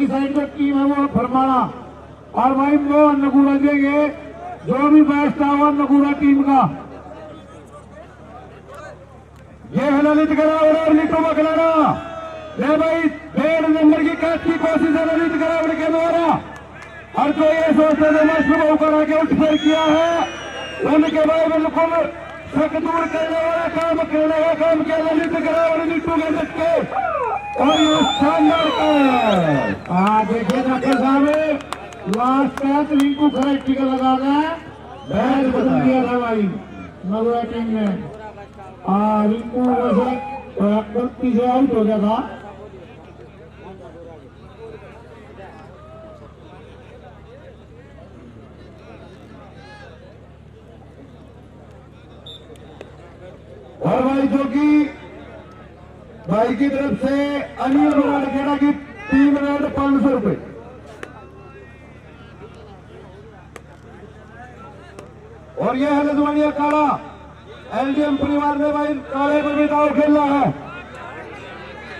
की साइड में टीम है वो फरमाना, और भाई वो नगूरा देंगे जो भी बेस्ट हुआ नगूरा टीम का। ये है ललित गरावड़ और नीटू बकलाना। ले भाई 1.5 नंबर की कैच की कोशिश है ललित गरावड़ के द्वारा, और जो ये सोचते थे मास्टर होकर आगे उठ फेर किया है उनके भाई बिल्कुल शक दूर करने वाला काम किया ललित गरावड़ नीटू के धक्के, और ये शानदार देखिए डॉक्टर साहब लास्ट कैच रिंकू खरा टीका लगा गया, बैट बदल दिया था भाई नगुरा टीम ने। रिंकू वैसे गलती से आउट हो गया था। और भाई जो कि भाई की तरफ से अनिल खेड़ा की टीम रेड 500 रुपए। और यह है लजवानिया काला, एलडीएम परिवार ने भाई काले में भी दाव खेला है।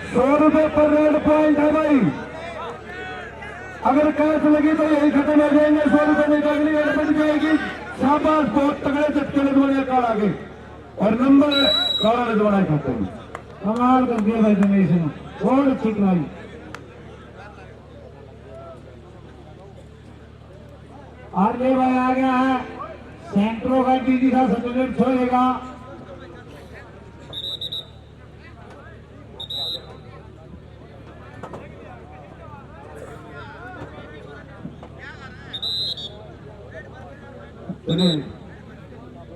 100 रुपए पर रेड पॉइंट है भाई, अगर कैच लगी तो यही खत्म हो जाएंगे। 100 रुपए नहीं तो अगली रेड बन जाएगी। शाबाश, बहुत तगड़े चटके लजवानिया काला के, और नंबर काला लजवाना खाते हैं। कमाल कर दिया भाई दिनेश ने, बहुत अच्छी खिलाई। और ये भाई आ गया है सेंट्रो का टीजी का सचुलेट छोड़ेगा।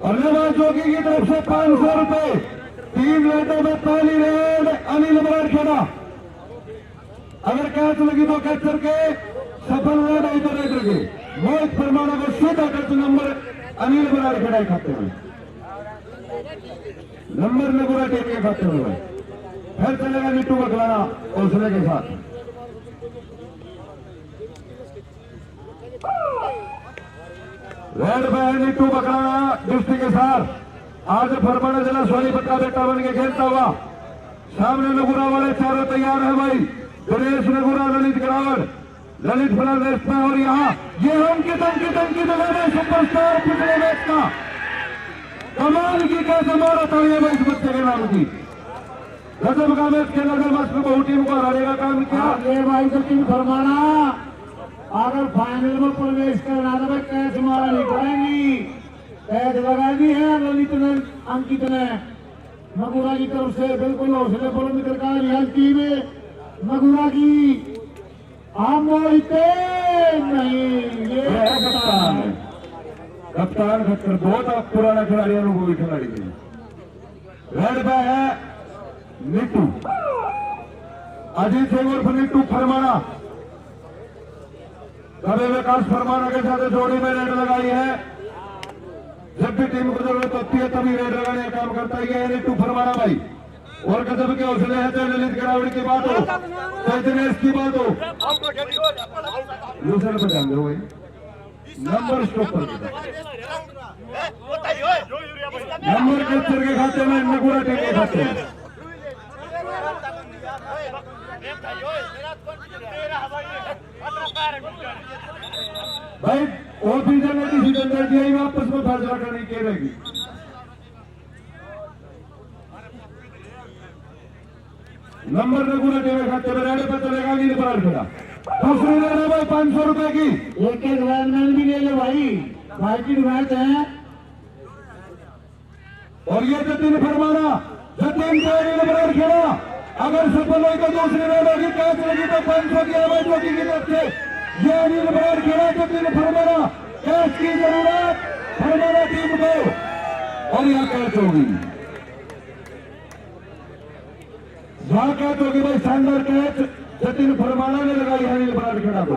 अनिल जोगी की तरफ से 500 रुपए। 3 रेडों में पहली रेड अनिल खेड़ा, अगर कैच लगी तो कैचर के सफल रेड आई तो रेडर के मोहित फरमाना को सीधा कैच नंबर अनिल खेड़ा खाते हुए, नंबर नगुरा टीम के खाते हुए। फिर चलेगा नीटू बकलाना हौसले के साथ। रेड में नीटू बकलाना डिस्ट्रिक्ट के साथ आज फरमाना जिला सोनीपत का बेटा बन के खेलता हुआ। सामने नगुरा वाले चारों तैयार है भाई, गणेश नगुरा, ललित गरावड़, ललित फिलहाल रेस्ट में। और यहाँ ये अंकित सुपरस्टार पिछले मैच का कमाल की कैसे मारा तालियां भाई इस बच्चे के नाम की। गजब का मैच खेला, नगर मास्टर बहु टीम को हराने का काम किया। ये भाई तो टीम फरमाना अगर फाइनल में प्रवेश करना तो भाई कैच मारा नहीं पड़ेगी, कैच लगा दी है ललित ने, अंकित ने नगुरा की तरफ से बिल्कुल हौसले बुलंद करके रियाज की में नगुरा की मोहिते नहीं, ये कप्तान खट्टर बहुत पुराना खिलाड़ी, अनुभवी खिलाड़ी है। रेड पे है नीटू अजीत सिंह उर्फ नीटू फरमाना, कभी विकास फरमाना के साथ जोड़ी में रेड लगाई है। जब भी टीम को जरूरत होती है तभी रेड लगाने का काम करता है नीटू फरमाना भाई। और गजब के हौसले हैं, चाहे ललित गरावड़ की बात हो चाहे दिनेश की बात हो। दूसरे पर ध्यान दो भाई, नंबर स्टॉप पर नंबर कैप्चर के खाते में नगुरा टीम के खाते में। भाई ऑफिसर ने डिसीजन दे दिया, वापस में फैसला करने की रहेगी। नंबर नगुरा टीम खाते में रेड पे चलेगा नील पर खेला। दूसरी रेड है भाई 500 रुपए की, एक लाइनमैन भी ले ले भाई, भाई की मैच है। और ये जतिन फरमाना, जतिन को नील पर खेला, अगर सफल हुई तो दूसरी रेड होगी, कैच लगी तो 500 की है भाई जोगी की तरफ से। ये अनिल बराड़ खेला, जतिन फरमाना, कैच की जरूरत फरमाना टीम को, और यहाँ कैच होगी, जहां कैच होगी भाई शानदार कैच जतिन फरमाना ने लगाई है अनिल बराड़ खेड़ा को।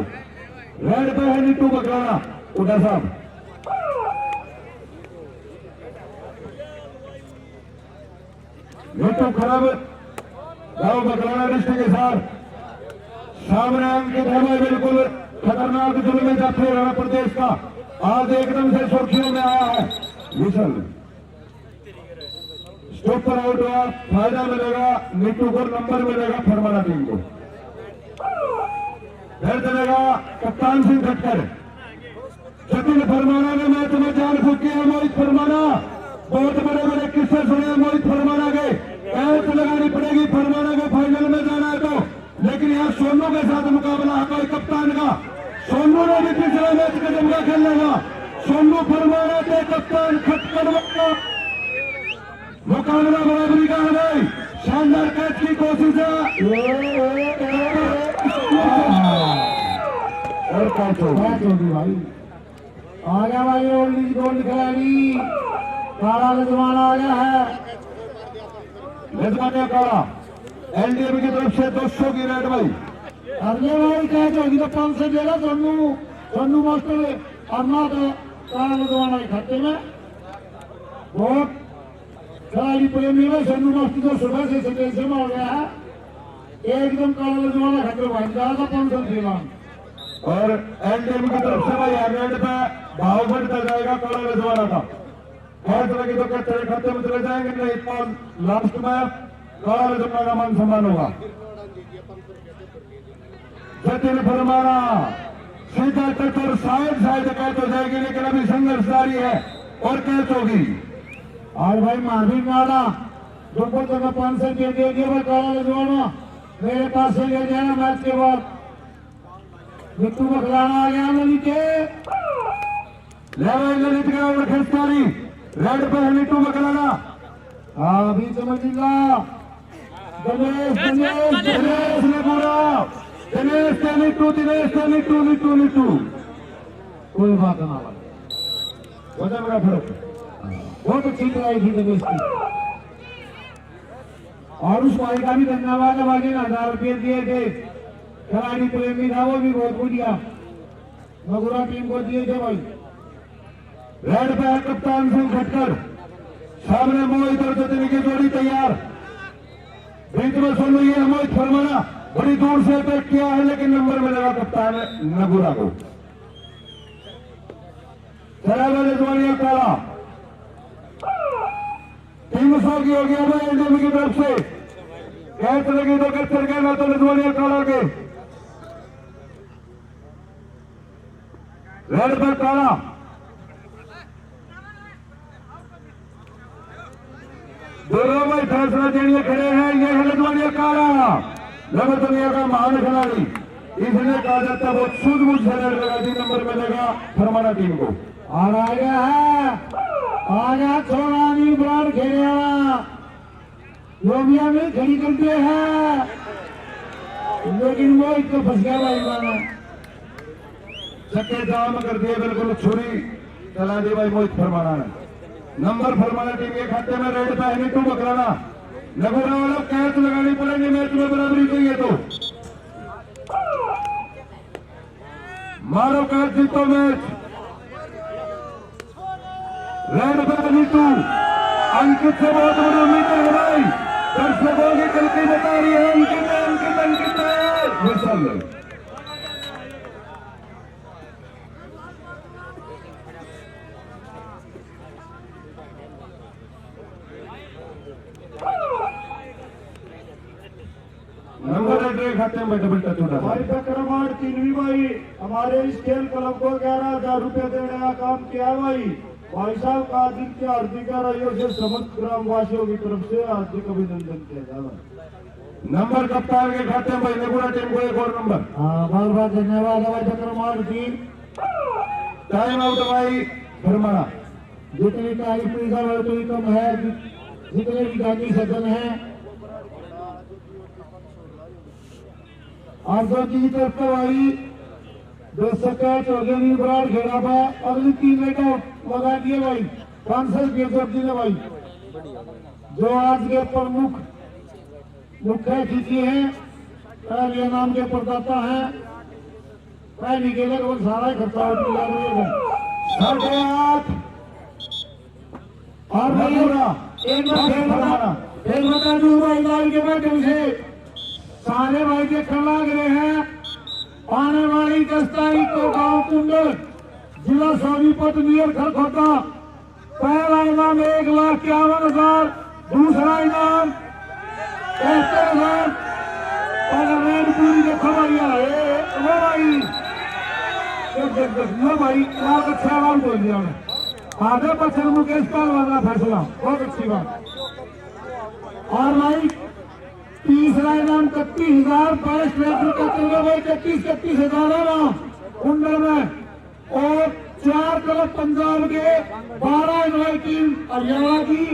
रेड पे है नीटू बकलाना उड़ा साहब। नीटू खराब गांव बकलाना डिस्ट्रिक्ट के साथ सामने अंकित है भाई, बिल्कुल खतरनाक जुल्म जाते हरियाणा प्रदेश का आज एकदम से सुर्खियों में आया है। विशल स्टॉप पर आउट हुआ, फायदा मिलेगा नीटू को, नंबर मिलेगा फरमाना टीम को। फिर चलेगा कप्तान सिंह खटकर। जतिन फरमाना ने मैच में जान फूकी है। मोहित फरमाना बहुत बड़े बड़े किस्से सुने मोहित फरमाना के। कैच लगानी पड़ेगी फरमाना को फाइनल में जाना है तो। लेकिन यहाँ सोनू के साथ मुकाबला है कोई कप्तान का। सोनू ने भी पिछले मैच का जमगा खेल लेगा। सोनू फरमाना के कप्तान खटकर मुकाबला बराबरी का है भाई। शानदार कैच की कोशिश है और कैच होगी भाई। आ गया भाई ओल्ड गोल्ड खिलाड़ी काला रजवान आ गया है। रजवान काला एलडीएम की तरफ से 200 की रेड भाई। अगले भाई कैच होगी तो 500 देगा सोनू। सोनू मास्टर अरना तो काला रजवान आई खाते में बहुत खिलाड़ी प्रेमी में सोनू मास्टर तो सुबह से स्टेशन में हो गया है। एकदम काला रजवान खाते भाई ज्यादा 500 देगा। और एलडीएम की तरफ से भाई रेड पे भाव बढ़ता जाएगा काला रजवाना का। कैच लगी तो क्या तेरे खाते में चले जाएंगे नहीं तो लास्ट में काला रजवाना का मान सम्मान होगा। जतिन फरमाना सीधा टक्कर साइड कैच हो जाएगी लेकिन अभी संघर्ष जारी है और कैच होगी। आज भाई मारवी मारा दोपहर तक 500 दे दिया भाई काला रजवाना। मेरे पास से ले जाना मैच के बाद मिट्टू को खिलाना आ गया ललित ललित का खिस्तारी रेड पे है मिट्टू को खिलाना। हाँ अभी समझिएगा गणेश गणेश दिनेश ने पूरा दिनेश से मिट्टू दिनेश से मिट्टू मिट्टू मिट्टू कोई बात ना वजन का फर्क बहुत अच्छी खिलाई थी गणेश की। और उस भाई का भी धन्यवाद है भाई ने 1000 रुपये दिए थे। खिलाड़ी प्रेमी था वो भी बहुत बढ़िया मगुरा टीम को दिए थे भाई। रेड पे है कप्तान सिंह खटकर। सामने मोहित और जतिन की जोड़ी तैयार। बीच में सुन रही है मोहित फरमाना बड़ी दूर से अटैक किया है लेकिन नंबर मिलेगा कप्तान नगुरा को। चला जवानिया काला 300 की हो गया भाई एलडीएम की तरफ से। कैच लगी तो कैच चल गया ना तो रजवानिया काला के। रेड पर काला दोनों भाई फैसला देने खड़े हैं। ये है रजवानिया काला नगर दुनिया का महान खिलाड़ी। इसलिए कहा जाता है बहुत सूझबूझ से रेड लगा 3 नंबर मिलेगा फरमाना टीम को। और आ गया है आ गया छोरानी ब्रांड खेलने वाला योगिया में खड़ी करते हैं लेकिन वो एक तो फंस गया भाई गाना छक्के जाम कर दिए बिल्कुल छुरी चला दी भाई मोहित फरमाना ने। नंबर फरमाना टीम के खाते में रेड पे है मिट्टू बकराना। नगुरा वालों कैच लगानी पड़ेगी मैच में बराबरी चाहिए तो मारो कैच जीतो मैच। रेड पे मिट्टू अंकित से बहुत बड़ी उम्मीद है भाई। दर्शकों की गलती बता रही है अंकित अंकित अंकित मिसल नंबर रेड खाते में डबल टच होता भाई बकरमार तीनवी भाई हमारे इस खेल क्लब को 11,000 रुपए देने का काम किया भाई। भाई साहब का आदित्य हार्दिक रहियो से समस्त ग्रामवासियों की तरफ से हार्दिक अभिनंदन किया जाए। नंबर कप्तान के खाते में भाई नगुरा टीम को एक और नंबर। बहुत बहुत धन्यवाद भाई बकरमार टीम। टाइम आउट भाई फरमाना। जितनी तारीफ उतनी कम है जितने भी गांधी सदन है और जो चीज तरफ भाई 200 कैच हो गया बराड़ खेला था। अगली 3 विकेट लगा दिए भाई 500 के ने भाई। जो आज के प्रमुख मुख्य अतिथि हैं पहले नाम के प्रदाता हैं पहले के लिए सारा खर्चा होगा 8.5 और एक बार फिर बता दूं भाई लाल के माध्यम से सारे भाई के लग रहे हैं। आने वाली 10 तारीख को गांव कुंडल जिला सोनीपत नियर खरखोटा पहला इनाम 1,51,000 दूसरा इनाम 71,000 और रेड पूरी देखो बढ़िया है। वो भाई लो भाई बहुत अच्छा आवाज बोल दिया उन्हें। आगे पछड़ मुकेश पहलवान का फैसला बहुत अच्छी बात। और भाई तीसरा इनाम 31,000 22 ट्रैक्टर का चल रहा भाई 31,000 है ना कुंडल में। और 4 क्लब पंजाब के 12 इनवाई टीम हरियाणा की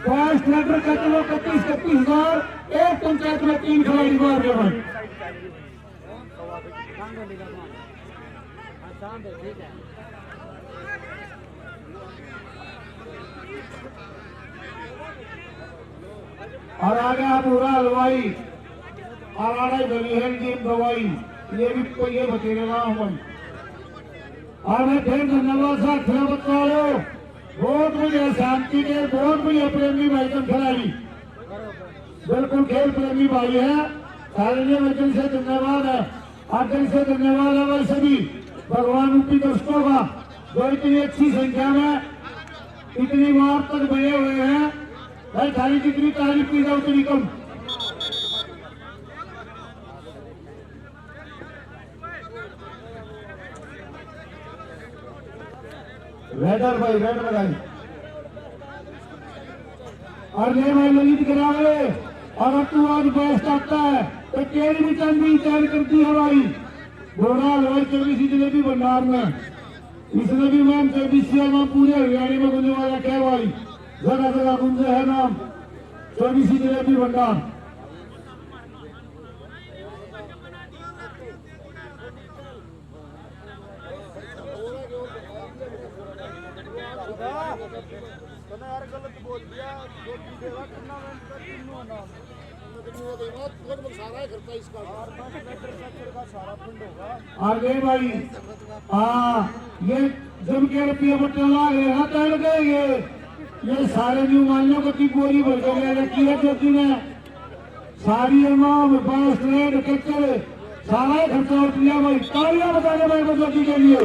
22 ट्रैक्टर का चलो 31,000 एक पंचायत में 3 खिलाड़ी मार गए भाई। और आगे पूरा हलवाई और आगे दलीहन टीम दवाई ये भी तो ये बतेगा भाई। और मैं फिर धन्यवाद साथियों बताओ बहुत मुझे शांति के बहुत मुझे प्रेमी भाई तुम खिलाड़ी बिल्कुल खेल प्रेमी भाई है सारे वचन से धन्यवाद है। और दिल से धन्यवाद है भाई सभी भगवान रूपी दोस्तों का जो इतनी अच्छी संख्या में इतनी बार तक बने हुए हैं भाई। खाली जितनी तारीफ की जाए उतनी कम। रेडर भाई रेड लगाई और ले भाई ललित गिरावे और अब तू आज बेस्ट आता है तो केड़ी भी चांदी तैयार करती है भाई। घोड़ा हलवाई 24 जलेबी भंडार में इसने भी मैम 24 नाम पूरे हरियाणा में गुंजने वाला क्या भाई जगह जगह गुंजे है नाम 24 जलेबी भंडार। आगे भाई हाँ ये जब के रुपये बटन ला गए हाँ तैर गए ये सारे न्यू मालियों को की बोरी भर के रखी है जो ने सारी इमाम बांस रेड कच्चर सारा ही खर्चा उठ लिया भाई। तालियां बताने भाई को जोगी के लिए।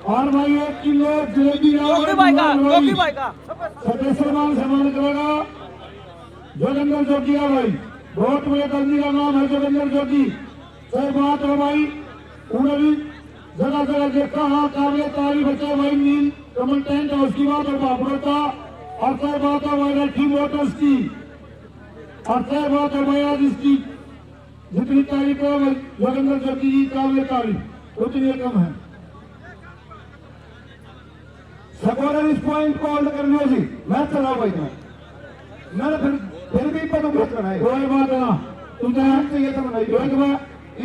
और भाई 1 किलो जलेबी सदस्य मान सम्मान करेगा जोगिंदर जोगी है भाई। बहुत बड़े कर्मी का नाम है जोगिंदर जोगी। सही बात है भाई उन्हें भी जगह जगह देखा हाँ काबिल तारीफ बचा भाई नील कमल टेंट है उसकी बात और बाबरों का। और सही बात है भाई लड़की मोटर्स की और सही बात है भाई आज इसकी जितनी तारीफ है भाई जोगिंदर जोगी की काबिल तारीफ उतनी कम है। सकोर इस पॉइंट को होल्ड करने जी मैच चलाओ भाई तुम्हें फिर भी पता करना है कोई बात ना तुझे चाहिए तो बनाइए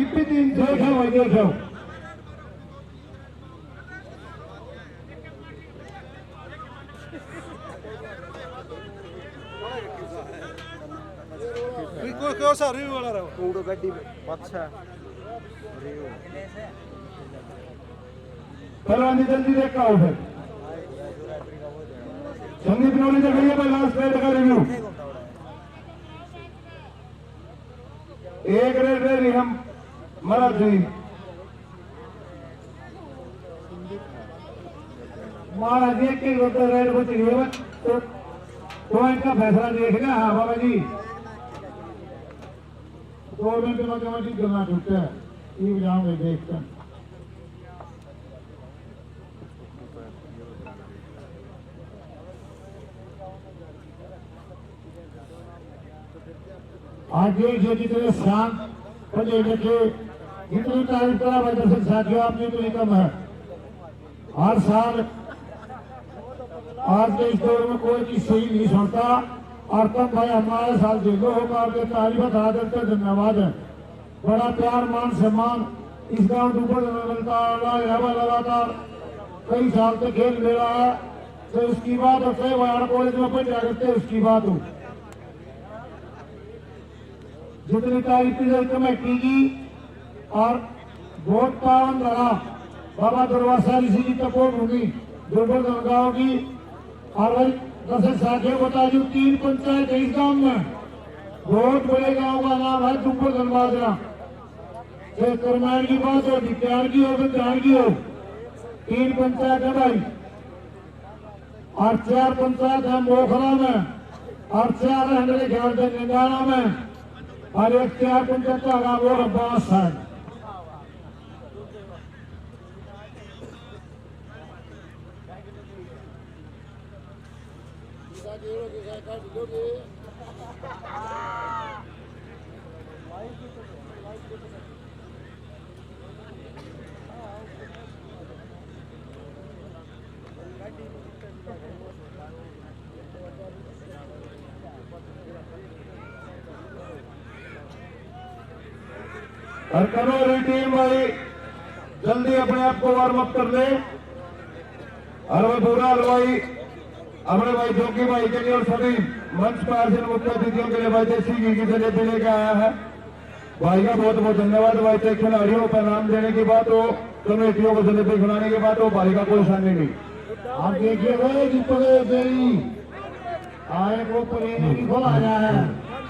इप्पी 3 देखो भाई देखो क्यों सा रिव्यू वाला रहा कूड़ो गड्डी अच्छा पहलवान जल्दी देख का फिर संदीप नौली से भैया भाई लास्ट रेड का रिव्यू एक रेड रही हम मरद जी महाराज देख के रेड को चाहिए तो पॉइंट का फैसला देखना। हाँ बाबा जी 2 मिनट में कमेटी करना छूटता है ये जाऊंगे देखते हैं। आज जो जितने शांत पढ़े लिखे जितनी तारीफ करा भाई दर्शक साथियों आपने तो कम है। हर साल आज के इस दौर में कोई चीज सही नहीं सुनता और तुम भाई हमारे साल देखो होगा आपके तारीफ बता देते धन्यवाद है। बड़ा प्यार मान सम्मान इस गांव ऊपर मिलता है लगातार कई साल से खेल ले रहा है तो उसकी बात और कई वार्ड कॉलेज में पढ़ करते उसकी बात हो। जितनी तारीफ की गई कमेटी की और वोट पावन रहा बाबा दरवाजा ऋषि जी तपोर भूमि दुर्गढ़ गांव की और भाई दर्शक साथियों बता दू 3 पंचायत है इस गांव में। बहुत बड़े गांव का नाम है दुर्गढ़ धनबाजरा चाहे करमैन की बात हो विज्ञान की हो विज्ञान की हो 3 पंचायत है भाई और 4 पंचायत है मोखरा में और 4 है हंडरे ख्याल से निंदाना में और एक 4 कुंटल का वो अब्बास साहब और करो टीम भाई जल्दी अपने आप को वार्म अप कर ले। और वो बुरा हलवाई अपने भाई जोगी भाई के लिए और सभी मंच पर आसन मुख्य अतिथियों के लिए भाई देसी घी की जलेबी लेके आया है। भाई का बहुत बहुत धन्यवाद। भाई के खिलाड़ियों पर नाम देने की बात हो, कमेटियों को जलेबी खिलाने की बात हो, भाई का कोई शानी नहीं। आप देखिए भाई दीपक देरी आए को परेने की खोल आया है।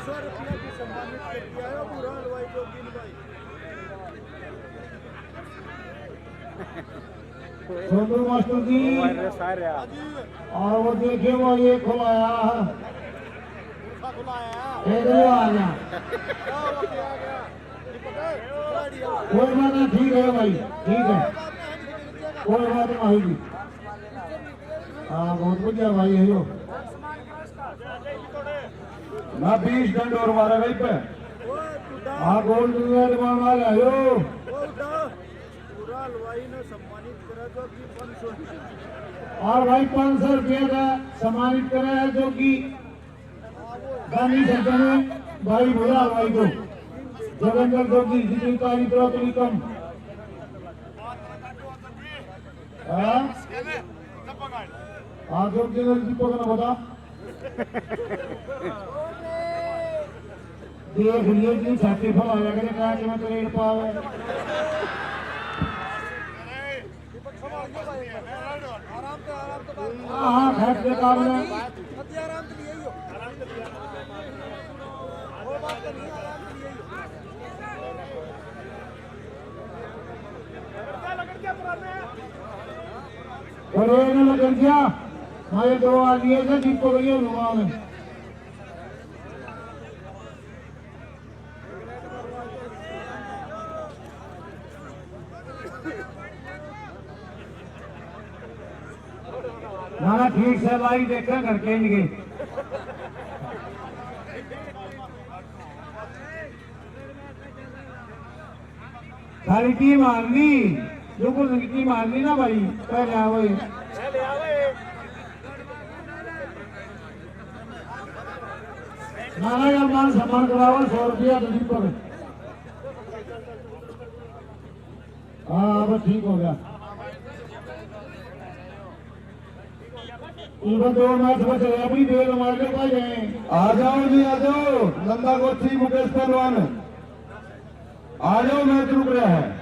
500 रुपया की सम्मानित कर दिया है पूरा हलवाई जोगिन भाई। सोनू मास्टर जी और वो देखिए वो ये खुलाया है। इधर आ गया कोई बात नहीं, ठीक है भाई, ठीक है, कोई बात नहीं। हाँ बहुत बढ़िया भाई है यो ना 20 दंड और मारा भाई पे। हाँ गोल्ड वाले आयो पूरा हलवाई ने सम्मानित करा जो कि 500 और भाई 500 रुपये का सम्मानित करा है जो कि दानी संस्था ने भाई बोला भाई को जगंदर जोगी जितनी तारीफ करो उतनी कम। हाँ जोगी दीपक ने बता देख लिए कि छाती फल आया करे कहा कि मैं ट्रेड पावे। हाँ खैर के काम में आराम से लिए हो वो बात तो नहीं आराम से लिए और ये लग गया हमारे 2 आदमी थे दीपक ये लुआ में ना ठीक से भाई देखा करके नहीं गए। सारी टीम मारनी जो कुछ टीम मारनी ना भाई पहले आओ नाना यार मान सम्मान कराओ 100 रुपया तो दीपक। हाँ बस ठीक हो गया। इधर 2 मैच बचे अपनी बेल मार के पाए गए। आ जाओ जी आ जाओ, नंदा गोची मुकेश पहलवान आ जाओ, मैच रुक रहा है।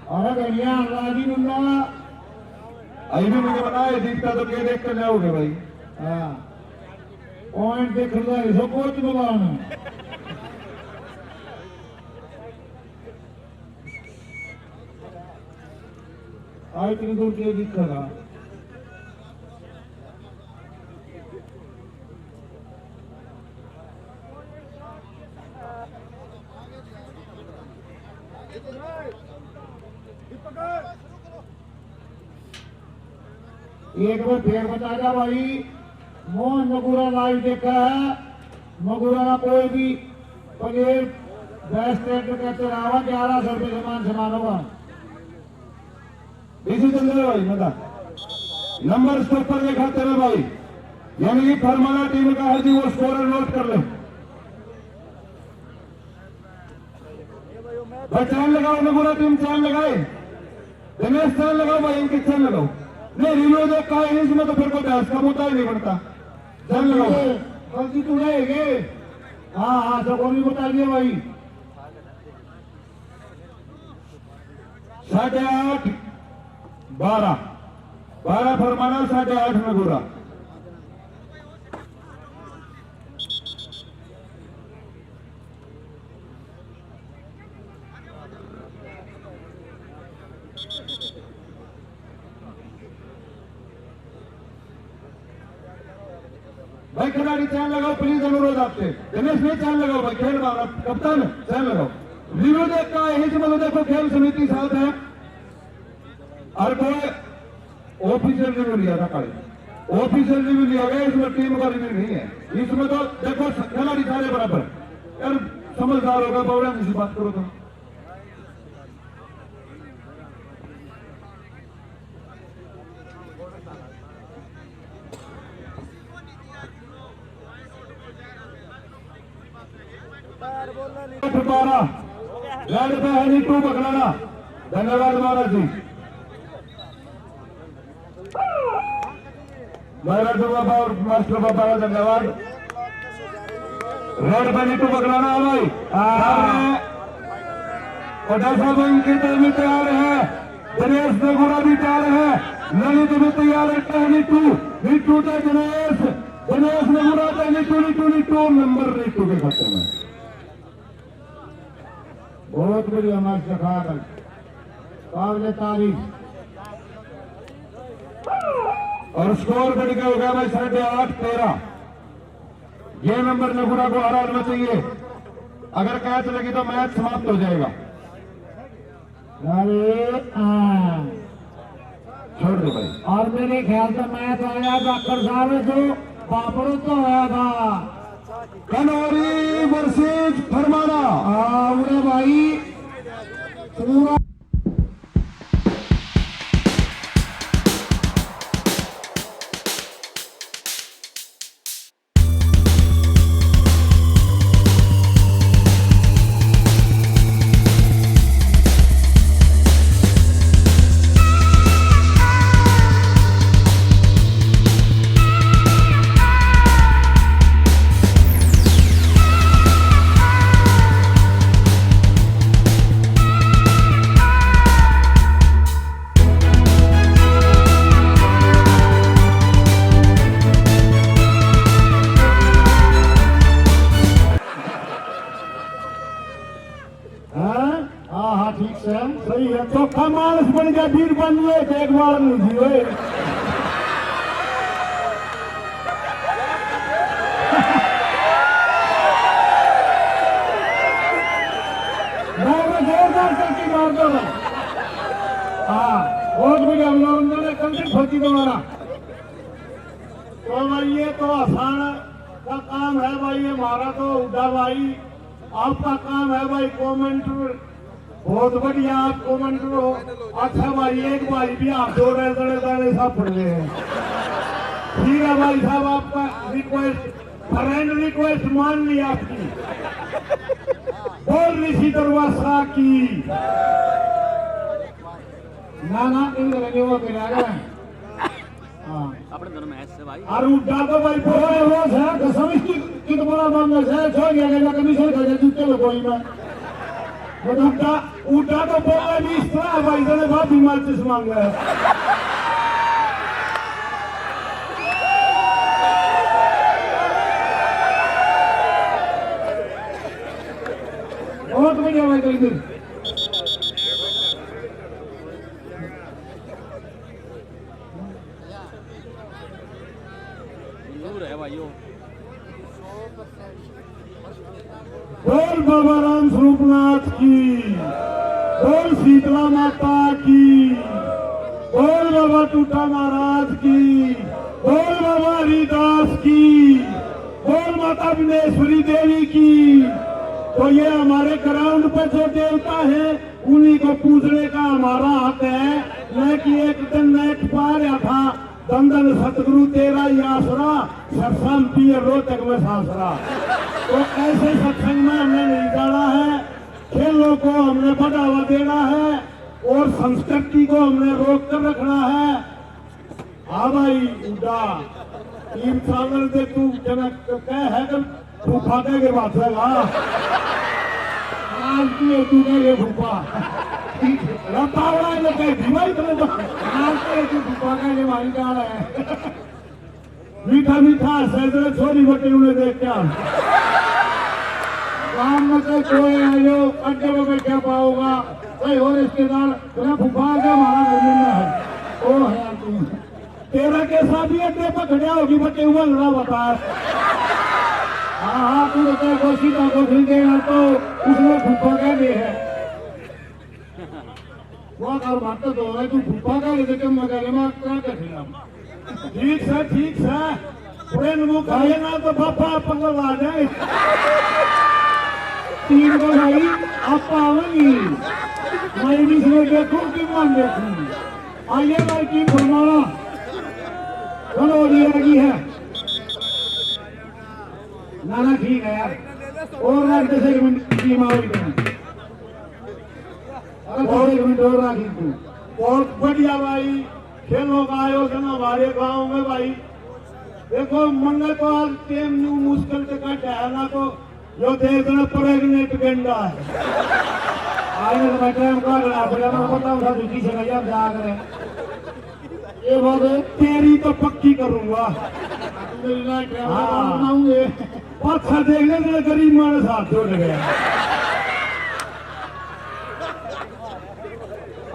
अरे भैया राजी मुन्ना अभी भी मुझे बनाए दीपता तो क्या देख कर जाओगे भाई। हाँ पॉइंट देख रहा है इसको कोच बुलाना आज इतनी दूर के दिख रहा। एक बार फिर बता जा भाई मोहन मगुरा लाइव देखा है। मगुरा का कोई भी प्लेयर बेस्ट ट्रैक्टर का चलावा 1100 रुपये समान होगा। इसी चल रहे भाई मता नंबर स्टॉप पर दिखाते रहे भाई, यानी कि फरमाना टीम का है जी वो स्कोर नोट कर ले। भाई चांद लगाओ, नगुरा टीम चांद लगाए, दिनेश चांद लगाओ भाई, इनकी चांद लगाओ। नहीं रिव्यू देख का है इसमें तो फिर कोई बहस का मुद्दा ही नहीं बनता। चांद लगाओ गलती तू रहेगी। हाँ हाँ सबको भी बता दिया भाई। 8:30 12 फरमाना 8:30 नगुरा। भाई खिलाड़ी चैन लगाओ प्लीज, अनुरोध आपसे। दिनेश नहीं चैन लगाओ भाई, खेल मारा कप्तान चैन लगाओ। रिव्यू देखता है यही समझ, देखो खेल समिति साथ है और कोई ऑफिशियल रिव्यू लिया था कल, ऑफिशियल रिव्यू लिया गया, इसमें टीम का रिव्यू नहीं है। इसमें तो देखो खिलाड़ी सारे बराबर यार, समझदार होगा बावड़ा किसी बात करो तो। बाहर बोलना नहीं। 12 रेड पे है नीटू बखलाना, धन्यवाद महाराज जी। महाराज बाबा और मास्टर बाबा का धन्यवाद। रेड पे नीटू बखलाना है भाई, और डॉक्टर भाई इनके टीम भी तैयार है, दिनेश नेगुरा भी तैयार है, ललित भी तैयार है। नीटू नीटू तो दिनेश नेगुरा तो नीटू नंबर नीटू के खाते में। बहुत बढ़िया मैच दिखा कल, काबिल तारीफ। और स्कोर बढ़ गया हो गया भाई 8.5-13। ये नंबर नगुरा को हराना चाहिए, अगर कैच लगी तो मैच समाप्त हो जाएगा। अरे छोड़ दो भाई। और मेरे ख्याल से मैच आया डॉक्टर साहब जो बापड़ो तो आया था कनौरी वर्सेज फरमाना। उड़े भाई पूरा ठीक से सही है। चौथा मानस बन गया, वीर बन गए, एक बार नहीं थी वे। जोरदार चलती मार दो। हाँ बहुत बढ़िया उन्होंने कंटिन्यू फंसी दोबारा। तो भाई ये तो आसान का काम है भाई, ये हमारा तो उड़ा भाई, आपका काम है भाई कमेंटर। बहुत बढ़िया आप कमेंटर हो। अच्छा भाई एक भाई भी आप दो दड़े सब पड़ गए हैं। ठीक है भाई साहब, आपका रिक्वेस्ट फ्रेंड रिक्वेस्ट मान ली आपकी। बोल ऋषि दरवासा की ना कहीं वो करेगा। हाँ अपने दोनों मैच से भाई और उड़ा तो भाई पूरा वो है कसम इसकी कित बड़ा मांगा है, छोड़ गया कमीशन कर दे जूते में कोई में उठा तो बोला भी इस तरह भाई जने बाप बीमार से मांग रहा है। बहुत बढ़िया भाई कई दिन दूर है भाई वो। बोल बाबा राम स्वरूपनाथ की, बोल शीतला माता की, बोल बाबा टूटा महाराज की, बोल बाबा हरिदास की, बोल माता विनेश्वरी देवी की। तो ये हमारे ग्राउंड पे जो देवता है उन्हीं को पूजने का हमारा हक है। मैं कि एक दिन नेट पा रहा था, दंदन सतगुरु तेरा ही आसरा, सरसम पिए रोहतक में सासरा। तो ऐसे सत्संग में हमने नहीं जाना है, खेलों को हमने बढ़ावा देना है और संस्कृति को हमने रोक कर रखना है। हाँ भाई उड़ा टीम सागर दे तू जनक कह है कि फूफा कह के बात है आज की तू कह के फूफा रतावड़ा ने कह दी भाई तुम्हें तो आज के तू फूफा कह के मारी जा रहा है। मीठा मीठा सैदरे छोरी बटे उन्हें देख क्या काम में से कोई आयो अड्डे में बैठा पाओगा कोई और रिश्तेदार तेरा फूफा का हमारा जमीन है ओ है तेरा के साथ ही अड्डे पर खड़ा होगी बटे हुआ लड़ा बता हाँ तू तो गोशी का गोशी देना तो उसमें फूफा कह दे है वो कर मारता तो है तू फूफा का लेके कम मगर मैं क्या कर खिलाऊं ठीक है पूरे नमो खाए ना तो पापा पंगल आ जाए 3 को भाई आप आवेंगी मैं भी इसमें देखूं कि मान देखूं आइए भाई टीम फरमाना चलो ये लगी है ना ठीक है यार और ना 10 मिनट टीम आवेगी अरे 10 मिनट और राखी तू बहुत बढ़िया भाई खेलों का आयोजन हमारे गांव में भाई देखो मंगलवार टीम न्यू मुश्किल से कट है ना तो जो देखना प्रेग्नेंट गंडा है आज मैं टाइम का रहा पड़ा मैं बताऊं था दूसरी जगह जा कर ये बात तेरी तो पक्की करूंगा बनाऊंगे पाछा देखने से गरीब मारे साथ छोड़ गया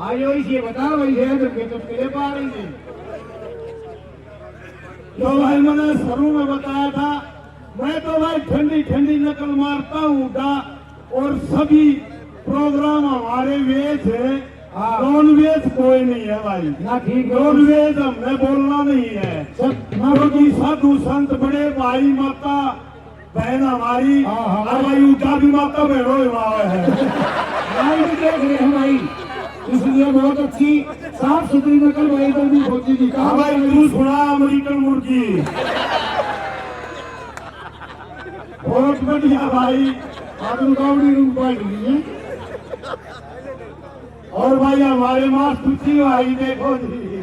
आयो इसे बता भाई है तो ले पा रही थी जो भाई मैंने शुरू में बताया था मैं तो भाई ठंडी ठंडी नकल मारता हूँ और सभी प्रोग्राम हमारे वेज है नॉन वेज कोई नहीं है भाई ना ठीक नॉन वेज हमने बोलना नहीं है क्योंकि साधु संत बड़े भाई माता बहन हमारी भाई उठा भी माता बहनों है देख रहे हैं भाई इसलिए बहुत अच्छी साफ सुथरी नकल भाई तो भी होती थी कहा भाई तू सुना अमेरिकन मुर्गी बहुत बढ़िया भाई आपने कॉमेडी रूम पाई है और भाई हमारे मास्टर जी भाई देखो जी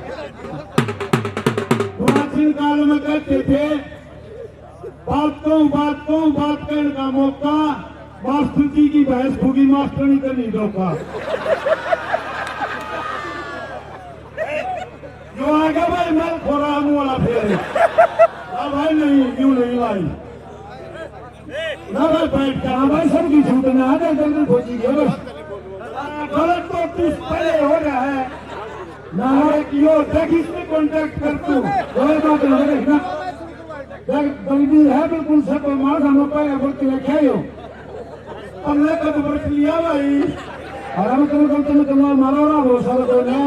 प्राचीन काल में कहते थे बात कहने का मौका मास्टर जी की भैंस भूगी मास्टर नहीं करनी धोखा जो आएगा भाई मैं खोरा वाला फिर भाई नहीं क्यों नहीं भाई ना भाई बैठ कर भाई सबकी छूट ना आगे जल्दी खोजी है बस गलत तो तू पहले हो रहा है ना क्यों देख इसमें कॉन्टेक्ट कर तू कोई बात नहीं ना देख गलती है बिल्कुल सब मार हम पे बोलते रखे हो हमने कब वर्ष लिया भाई और हम तुम मारो ना भरोसा तो ना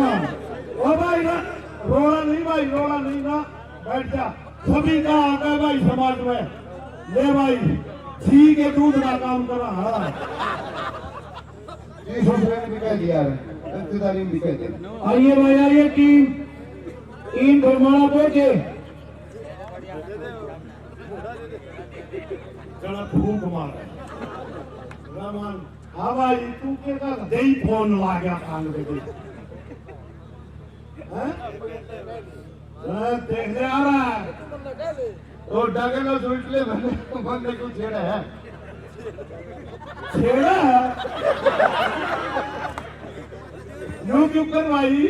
ओ भाई ना रोना नहीं ना बैठ जा सभी का आता है भाई समाज में ले भाई घी के दूध का काम करा आइए भाई आइए टीम फरमाना पहुंचे फूक मार हाँ भाई तू के दे फोन ला गया कान पे देखने आ रहा है तो डाके का सोच ले बंदे को छेड़ा है यूट्यूब पर भाई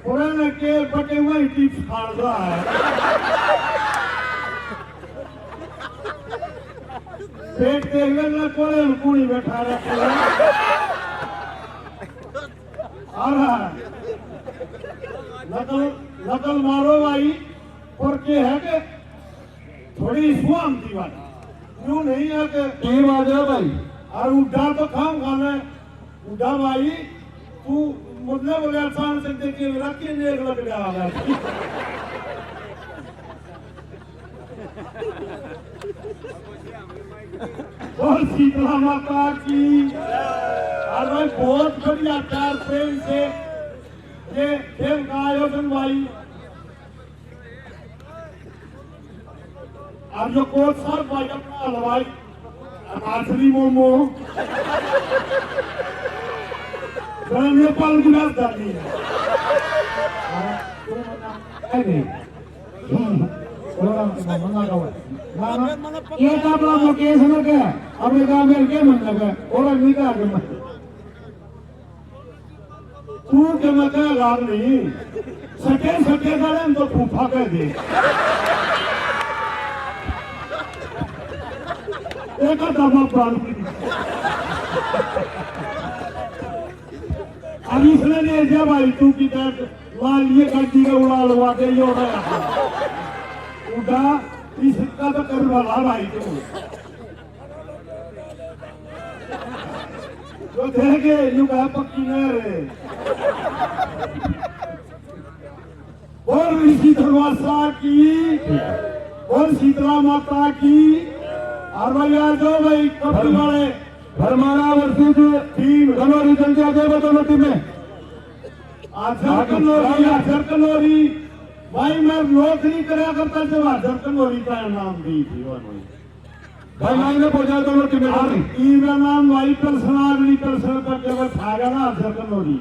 पुराने के बटे हुए टिप्स खाड़ रहा है पेट देखने ना कोड़े कुड़ी बैठा रखे नकल मारो भाई और के है के थोड़ी सुआम थी बात क्यों नहीं है कि टीम आ जाए भाई और उड़ा तो खाम खाने उड़ा भाई तू मुझे बोले आसान से देखिए रखी नेक लग रहा है और शीतला माता की और भाई बहुत बढ़िया प्यार प्रेम से ये खेल का आयोजन भाई और जो कोच सर भाई अपना हलवाई माछली मोमो नेपाल की राजधानी है ये आपला लोकेशन है अमेरिका में के मतलब है और अमेरिका के तू के मका लाभ नहीं सटे साले तो फूफा कह दे एक दमा प्राण अब इसने ने भाई तू की तरह लाल ये गड्डी का उड़ा लगा दे यो उड़ा इस का तो कर वाला भाई तो देखे यू कहा पक्की नहर है और ऋषि धर्माशा की और शीतला माता की और भाई आ जाओ भाई कबड्डी वाले भरमारा वर्सेस टीम गलोरी जल्दी आ जाए दोनों टीमें। आजर कलोरी भाई मैं नौकरी करा करता जब आजर कलोरी का नाम दी थी भाई लाइन में पहुंचा दोनों टीमें। टीम का नाम भाई पर्सनल अगली पर्सनल पर केवल खाएगा ना आजर कलोरी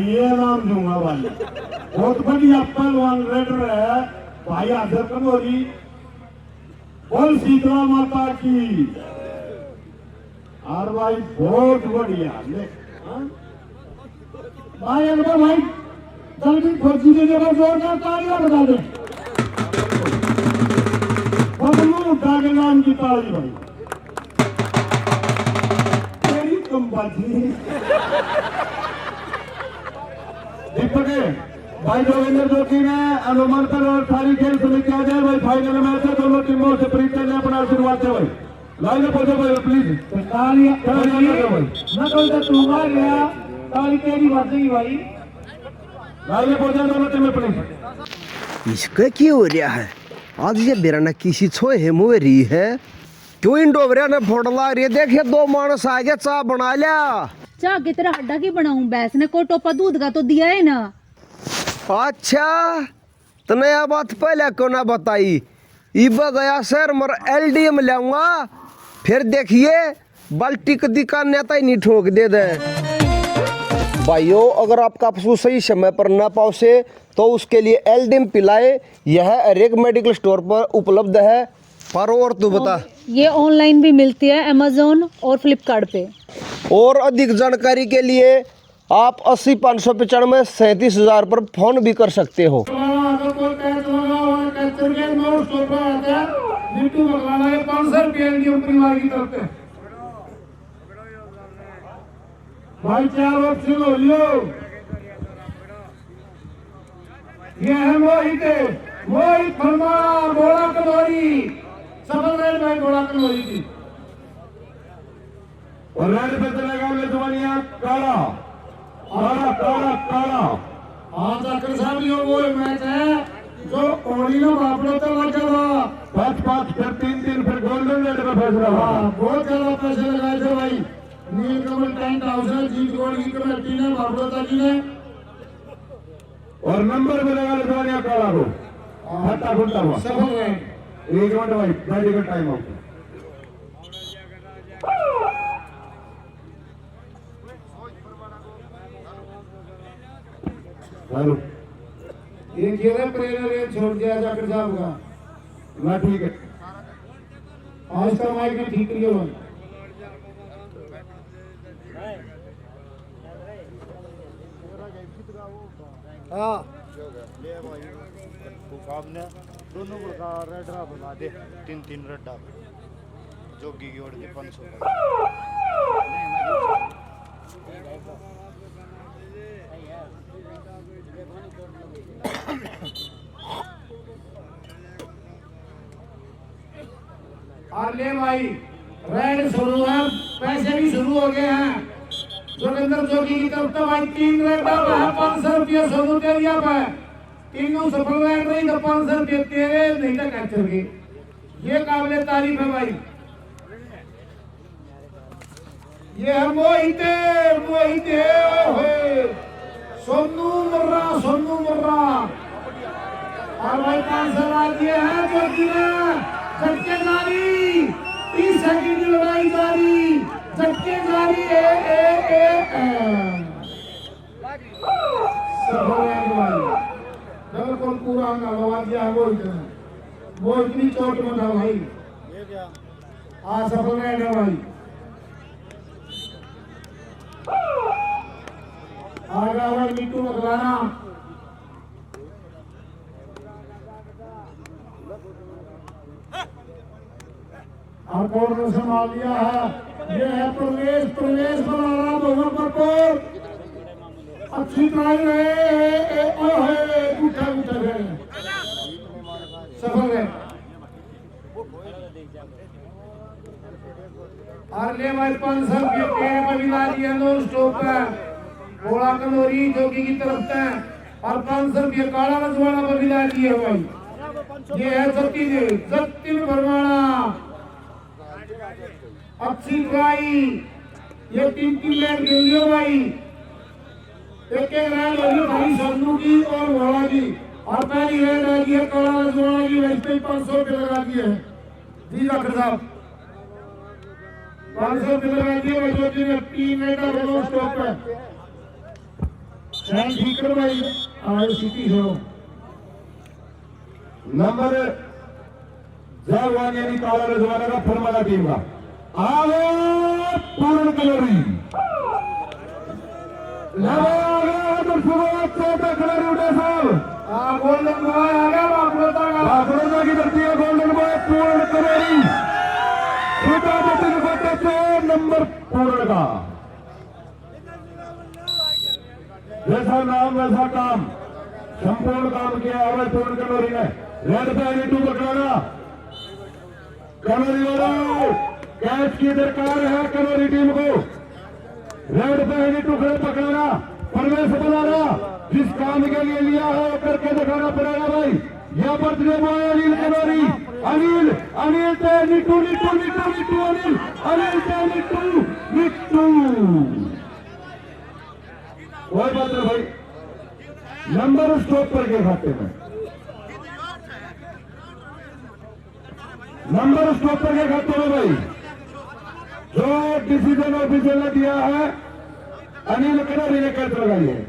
ये नाम दूंगा भाई बहुत बढ़िया पहलवान रेडर है भाई आजर कलोरी बोल शीतला माता की और भाई बहुत बढ़िया भाई अकबर भाई जल्दी फौजी के जगह जोरदार तालियां बजा दे बदलू उठा के नाम की ताली भाई तेरी तुम बाजी दीपक भाई जोगिंदर जोशी ने अनुमान पर और सारी खेल समिति आ जाए भाई फाइनल मैच है दोनों टीमों से प्रीतम ने अपना आशीर्वाद दे भाई लाइन में पहुंचो भाई प्लीज तालियां भाई ना कोई तो तुम्हारा गया ताली तेरी बजेगी भाई लाइन में पहुंचा दोनों टीमें प्लीज। इसका क्या हो रहा है आज ये बेराना किसी छोए है मुँह रही है क्यों इन डोबरिया ने फोड़ ला रही है देखिए दो मानस आ गया चाह बना लिया चाह की तरह हड्डा की बनाऊं भैंस ने को टोपा दूध का तो दिया है ना। अच्छा तो नया बात पहले क्यों ना बताई इबा गया सर मर एलडीएम लाऊंगा फिर देखिए बाल्टी का दिका नेता ही नहीं ठोक दे दे। भाइयों अगर आपका पशु सही समय पर ना पहुंचे तो उसके लिए एलडीएम पिलाए यह हर एक मेडिकल स्टोर पर उपलब्ध है। पर और तू बता ये ऑनलाइन भी मिलती है अमेजोन और फ्लिपकार्ट पे। और अधिक जानकारी के लिए आप 80-595 37,000 पर फोन भी कर सकते हो। भाई 4 ऑप्शन हो लियो ये है मोहित फरमा बोला कलोरी सफल रहे भाई बोला कलोरी की और रेड पे चलेगा मेजबानिया काला काला काला काला आज जाकर साहब ये वो मैच है जो ओडी ना बापड़ो तो लगा था 5-5 फिर 3-3 फिर गोल्डन रेड में फैसला हुआ। बहुत ज्यादा पैसे लगाए थे भाई नीलकमल टेंट हाउस है जीत गोल की कमेटी ने बापड़ोता जी ने और नंबर मिलेगा मेजबानिया काला को हट्टा घुट्टा हुआ सफल रहे 1 मिनट भाई 30 का टाइम आउट। हेलो ये खेले प्रेरणा ये छोड़ दिया जाकर साहब का ना ठीक है आज का माइक ने ठीक किया भाई सामने दोनों प्रकार रेडरा बना दे 3-3 रेडा जोगी की ओर 500 और ले भाई रेड शुरू है पैसे भी शुरू हो गए हैं जोगिंदर जोगी की तरफ तो भाई 3 रेड है 500 रुपया सोनू दे दिया है तीनों सफल रेड रही तो 500 रुपये तेरे नहीं तो कैप्चर के ये काबिल तारीफ है भाई ये है मोहिते सोनू मुर्रा और भाई 500 आ दिए हैं जोगी ने झटके जारी 30 सेकंड की लड़ाई जारी झटके जारी बिल्कुल पूरा लगा दिया वो इतनी चोट में था भाई आज सफल रहेगा भाई आगा भाई नीटू मकलाना और कोर्ट ने संभाल लिया है ये है प्रवेश बनाना मुजफ्फरपुर अच्छी ट्राई रहे सफल है कैच 500 के पेड़ पर मिला दिया नो स्टॉप है घोड़ा कलोरी जोगी की तरफ से और 500 के काला रजवाड़ा पर मिला दिया भाई। ये है जत्ती परमाणा अच्छी ट्राई। ये 3 लैंड खेल लियो भाई। एक लैंड होगी भाई सोनू की और घोड़ा की और पहली लैंड आ गई है काला रजवाड़ा की। वैसे 500 रुपये लगा दिए हैं जी डॉक्टर साहब। 500 रुपये लगा दिए भाई। जो कि 3 मीटर दोनों स्टॉप है सैन ठीक कर भाई। आयो सिटी हो नंबर जवान यानी काला रजवाड़ा का फरमाना टीम का आगे पूर्ण कलोरी खिलाड़ी उठे साहब गोल्डन बॉय आ गया बागड़ोदा की धरती है। गोल्डन बॉय पूर्ण कलोरी छोटा बच्चे को से नंबर पूर्ण का जैसा नाम वैसा काम संपूर्ण काम किया है पूर्ण कलोरी ने। रेड पे नीटू पकड़ाना कलोरी वालों कैच की दरकार है कलोरी टीम को। रेड पे नीटू खड़े पकड़ाना प्रवेश बनाना जिस काम के लिए लिया है वो करके दिखाना पड़ेगा भाई। यहाँ पर बॉय अनिल कलोरी अनिल अनिल ते नीटू नीटू नीटू नीटू अनिल अनिल ते नीटू नीटू कोई बात नहीं भाई। नंबर स्टॉप पर के खाते में नंबर स्टॉप पर के खाते में भाई जो डिसीजन ऑफिसर ने दिया है अनिल कलोरी ने कैच लगाई है।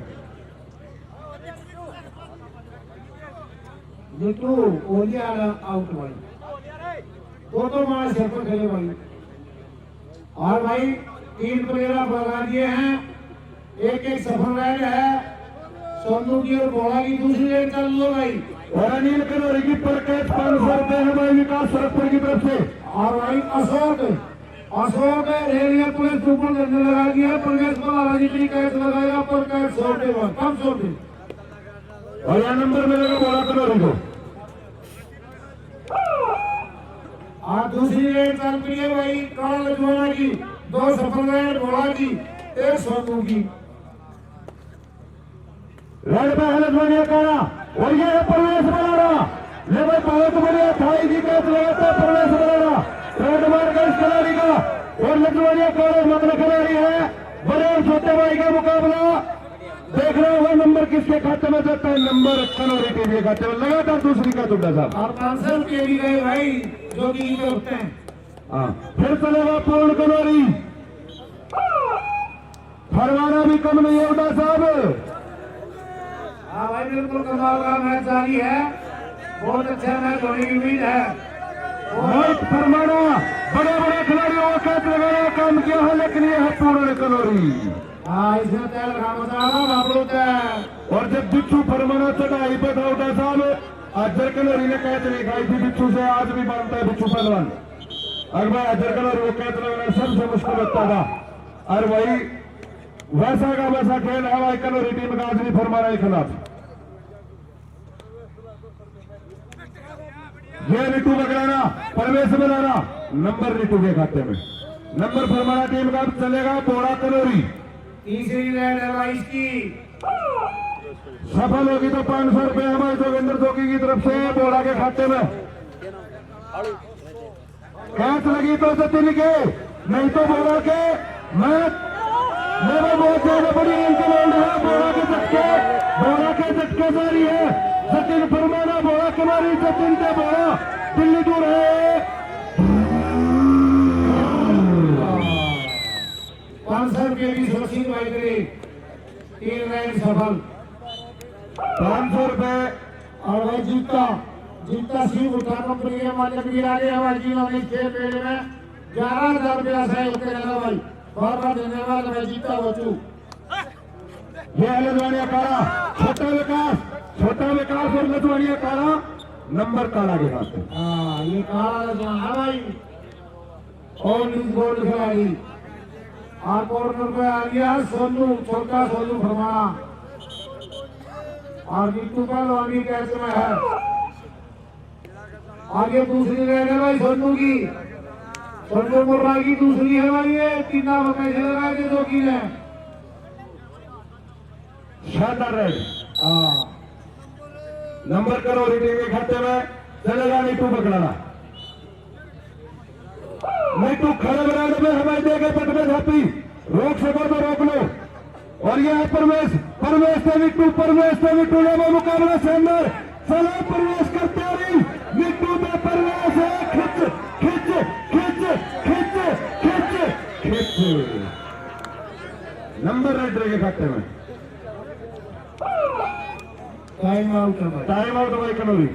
नीटू ओलिया आउट भाई। दो मार सिर पर खेले भाई। और भाई 3 प्लेयर आप लगा दिए हैं। एक सफल राइड है सोनू की और घोड़ा की। दूसरी रेड चल लो भाई। और अनिल कलोरी की पर कैच 500 रुपए है भाई विकास सरकपुर की तरफ से। और भाई अशोक रेलवे पुलिस ट्रिपल करने लगा दिया। प्रवेश को जितनी कैच लगाएगा पर कैच 100 रुपये कम 100 रुपये। और यह नंबर मिलेगा बोला कलोरी को। और दूसरी रेड चल रही है भाई काला लजवाड़ा की। 2 सफल राइड घोड़ा की 1 सोनू की। रेड पे हलत बनिया काला और ये है प्रवेश बनाना ले भाई बहुत बढ़िया थाई की कैच लगाता है प्रवेश बनाना। रेड मार का इस खिलाड़ी का और लजवानिया काला मतलब खिलाड़ी है। बड़े और छोटे भाई का मुकाबला देख रहे होगा। नंबर किसके खाते में जाता है? नंबर कलोरी टीम के खाते में। लगातार दूसरी का टुकड़ा साहब और 500 रुपये भी गए भाई जो कि होते हैं। हाँ फिर चलेगा पूर्ण कलोरी। फरमाना भी कम नहीं होता साहब। हाँ भाई बिल्कुल कमाल का मैच जारी है। बहुत अच्छा मैच होने की उम्मीद है। बहुत फरमाना बड़े बड़े खिलाड़ियों का कैच लगाना काम किया है लेकिन ये है पूर्ण कलोरी। हाँ इसमें तेल और जब बिच्छू फरमाना चढ़ाई पे था उठा साहब अजर कलोरी ने कैच नहीं खाई थी बिच्छू से। आज भी मानता है बिच्छू पहलवान अगर अजर कलोरी को कैच लगाना सबसे मुश्किल लगता था। और वही वैसा का वैसा खेल है भाई कलोरी टीम का आज भी फरमाना के खिलाफ। ये नीटू पकड़ाना प्रवेश बनाना नंबर नीटू के खाते में। नंबर फरमाना टीम का चलेगा बोड़ा कलोरी। तीसरी रेड है भाई इसकी। सफल होगी तो 500 रुपए हमारे जोगिंदर जोगी की तरफ से बोड़ा के खाते में। कैच लगी तो सचिन के नहीं तो बोड़ा के मैच मेरे बहुत ज्यादा बड़ी इंटरवल है। बोड़ा के झटके जारी है। सचिन फरमाना बोड़ा कमारी सचिन से बोड़ा दिल्ली दूर है। 500 रुपये की सुरक्षित भाई करी। 3 रेड सफल 500 रुपए। और भाई जीतता शिव उठा कंपनी के मालिक भी आ गए हमारे जिला में 6 पेड़ में 11,000 रुपया सहयोग करेगा भाई। बार धन्यवाद भाई जीता बच्चू। ये है लजवानिया काला छोटा विकास और लजवानिया काला नंबर काला के साथ। हाँ ये काला है भाई और गोल्ड खिलाड़ी। और कॉर्नर पे आ गया सोनू छोटा सोनू फरमाना। और नीटू पहलवानी कैच में है। आगे दूसरी रेड है भाई सोनू की। संजय मुर्रा की दूसरी है भाई, ये तीना पैसे लगा के दो की है। शानदार रेड। हाँ नंबर करो टीम के खाते में चलेगा नीटू पकड़ाना। नीटू खड़े ग्राउंड में हमें देखे पट में झापी, रोक सको तो रोक लो। और यह है परवेश, परवेश से नीटू, परवेश से नीटू लेवो मुकाबला से अंदर चलो परवेश करते रही। नीटू में परवेश है, खिंच खिंच खिंच खिंच खिंच खिंच। नंबर रेड के खाते में टाइम आउट है भाई। टाइम आउट भाई कनौरी।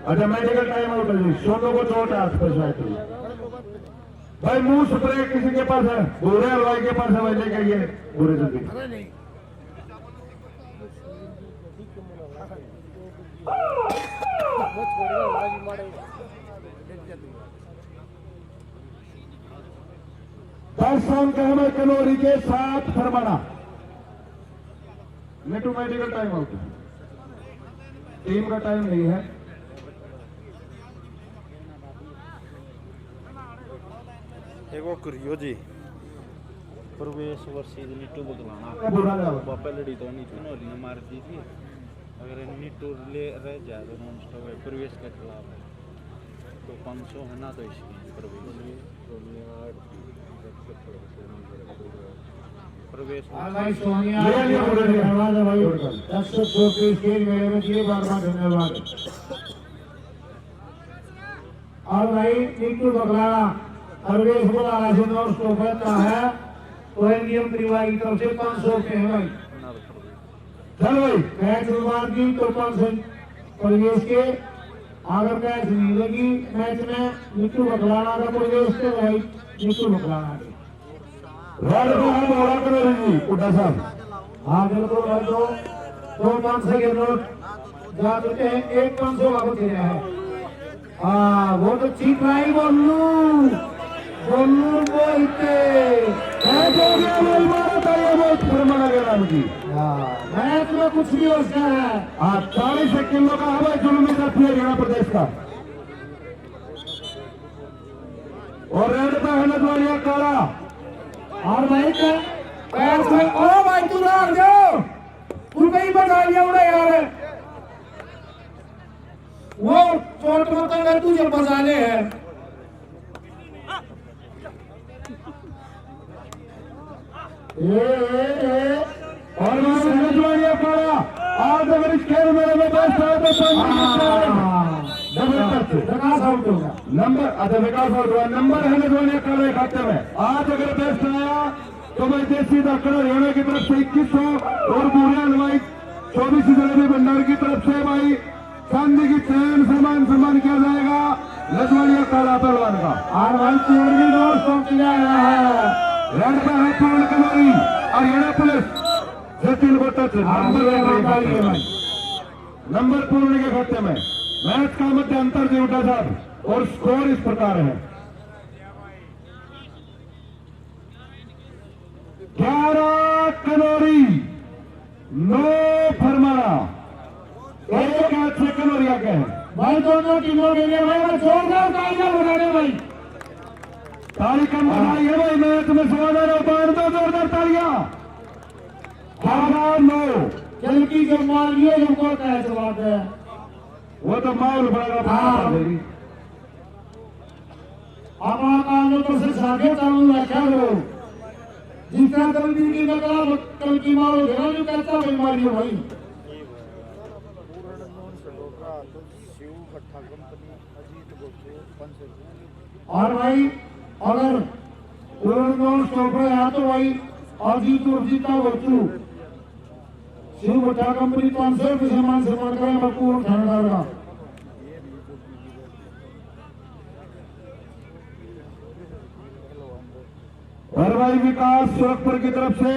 अच्छा मेडिकल टाइम आउट है जी, सोनों को चोट है हाथ पे शायद। भाई मुंह स्प्रे किसी के पास है? भूरे हलवाई के पास है भाई, लेके आइए भूरे जल्दी। दस रन कहमे कनौरी के साथ फरमाना। नेटू मेडिकल टाइम आउट, टीम का टाइम नहीं है। एगो करियो जी प्रवेश वर्सेस नीटू बदलाना। बुरा ना हो। पापा लड़ी तो नीटू ने ने मार दी थी। अगर नीटू ले रह जाए तो नॉन स्टॉप है प्रवेश के खिलाफ है तो 500 है ना, तो इसकी प्रवेश हाँ भाई सोनिया धन्यवाद है भाई। दर्शक को स्टेज मेरे में दिए बार बार धन्यवाद। और भाई नीटू बगलाना परवेश बुलाना से नौ स्टॉप रहता है तो नियम परिवार की तरफ से 500 रुपये है भाई। चल भाई मैच शुरुआत की तो 500 परवेश के। अगर मैच नहीं लगी मैच में नीटू बगलाना का परवेश के भाई नीटू बगलाना के रेड को हम बोला कनौरी जी पुड्डा साहब। हाँ बिल्कुल भाई। दो 500 के नोट जा चुके हैं, एक 500 का बच गया है। हाँ वो तो ठीक रही बोलू बोलू बोलते मैच हो गया भाई, मारा था ये बहुत फरमाना के नाम की। मैच में कुछ भी हो सकता है। 48 किलो का हवा जुलूमी का प्लेयर हरियाणा प्रदेश का। और रेड पे है नजवालिया काला। और भाई ओ भाई तू राग जाओ, तू कहीं बचा लिया उड़े यार। वो चोट मतलब तुझे बचाने हैं। और नजवालिया काला आज अगर इस खेल मेले में बेस्ट है तो विकास आउट होगा। नंबर अच्छा विकास आउट हुआ। नंबर है नजवालिया काले खाते में। आज अगर बेस्ट आया तो मैं देसी दक्कड़ हरियाणा की तरफ से 2100 और बुरे हलवाई 24 जलेबी भंडार की तरफ से भाई चांदी की चैन सम्मान किया जाएगा नजवालिया काला पहलवान का। और भाई चोरी दोस्त पहुंच गया है। रेड पे है पूर्ण कनौरी हरियाणा पुलिस से 3 को टच। नंबर पूर्ण के खाते में। मैच का मध्य अंतर जी उठा साहब और स्कोर इस प्रकार है 11 कनौरी 9 फरमाना। एक हाथ से कनौरिया के हैं भाई दोनों टीमों के लिए भाई जोरदार तालियां बजाने भाई। ताली कम बजाई है भाई। मैच में समाधान हो बाढ़ दो जोरदार तालियां। 11-9 चल की जो मार लियो जो को क्या जवाब है। वो तो माहौल बड़ा हाँ। हमारा कानून तो से सागे चालू रखा लो जितना कल की नकला कल की मारो देना जो कहता भाई मारियो भाई। पूर्ण नॉन स्टॉप का तो शिव भट्टा कंपनी अजीत गोचू 500। और भाई अगर पूर्ण स्टॉप है तो भाई अजीत उर्जिता गोचू शिव भट्टा कंपनी 500 रुपये सम्मान करें भरपूर थानेदार का। और भाई विकास सुरखपुर की तरफ से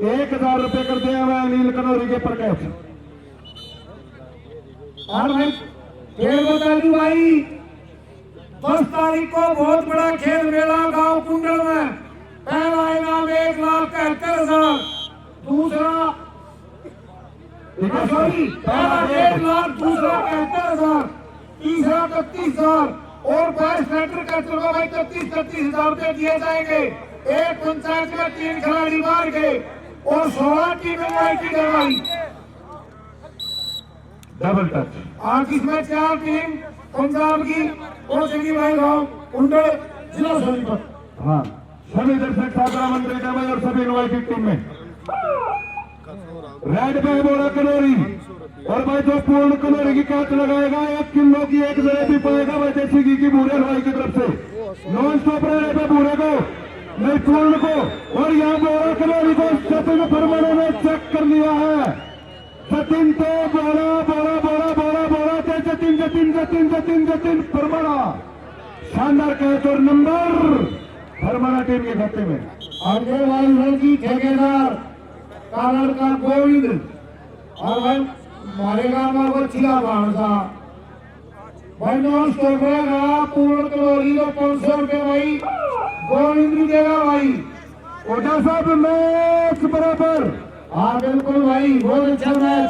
1000 रुपए कर दिया हुआ अनिल कनौरी के प्रकट। और भाई खेल बता दूं भाई 10 तारीख को बहुत बड़ा खेल मेला गांव कुंडल में पहला इनाम 1,71,000, दूसरा सॉरी पहला 1,00,000, दूसरा 71,000, तीसरा 31,000 और बेस्ट ट्रैक्टर का चलो भाई 33,000 रुपए दिए जाएंगे। एक पंचायत में 3 खिलाड़ी मार के और 16 टीमें की करवाई। Double touch. आज इसमें 4 टीम पंजाब की पहुंचेगी भाई गाँव उंडे जिला सोनीपत। हाँ, सभी दर्शक सागरा मंत्री डबल और सभी इनवाइटेड टीम में रेड पे बोला कनौरी और भाई जो पूर्ण कनौरी की कैच लगाएगा 1 किलो की 1 जलेबी पाएगा भाई देसी घी की भूरे हलवाई की तरफ से। नॉन स्टॉप रहने पे भूरे को नहीं पूर्ण को और यहाँ बोला कनौरी को सचिन फरमाने ने चेक कर लिया है। सचिन तो बोला बोला बोला बोला बोला जतिन जतिन जतिन जतिन जतिन फरमाना शानदार कैच और नंबर फरमाना टीम के खाते में। आगे वाली लड़की ठेकेदार का लड़का गोविंद और भाई मारेगा वो चिला भाणसा भाई नॉन स्टॉप रहेगा पूर्ण कलोरी को 500 रुपए भाई गोविंद भी देगा भाई। ओटा साहब मैच बराबर। हाँ बिल्कुल भाई बहुत अच्छा मैच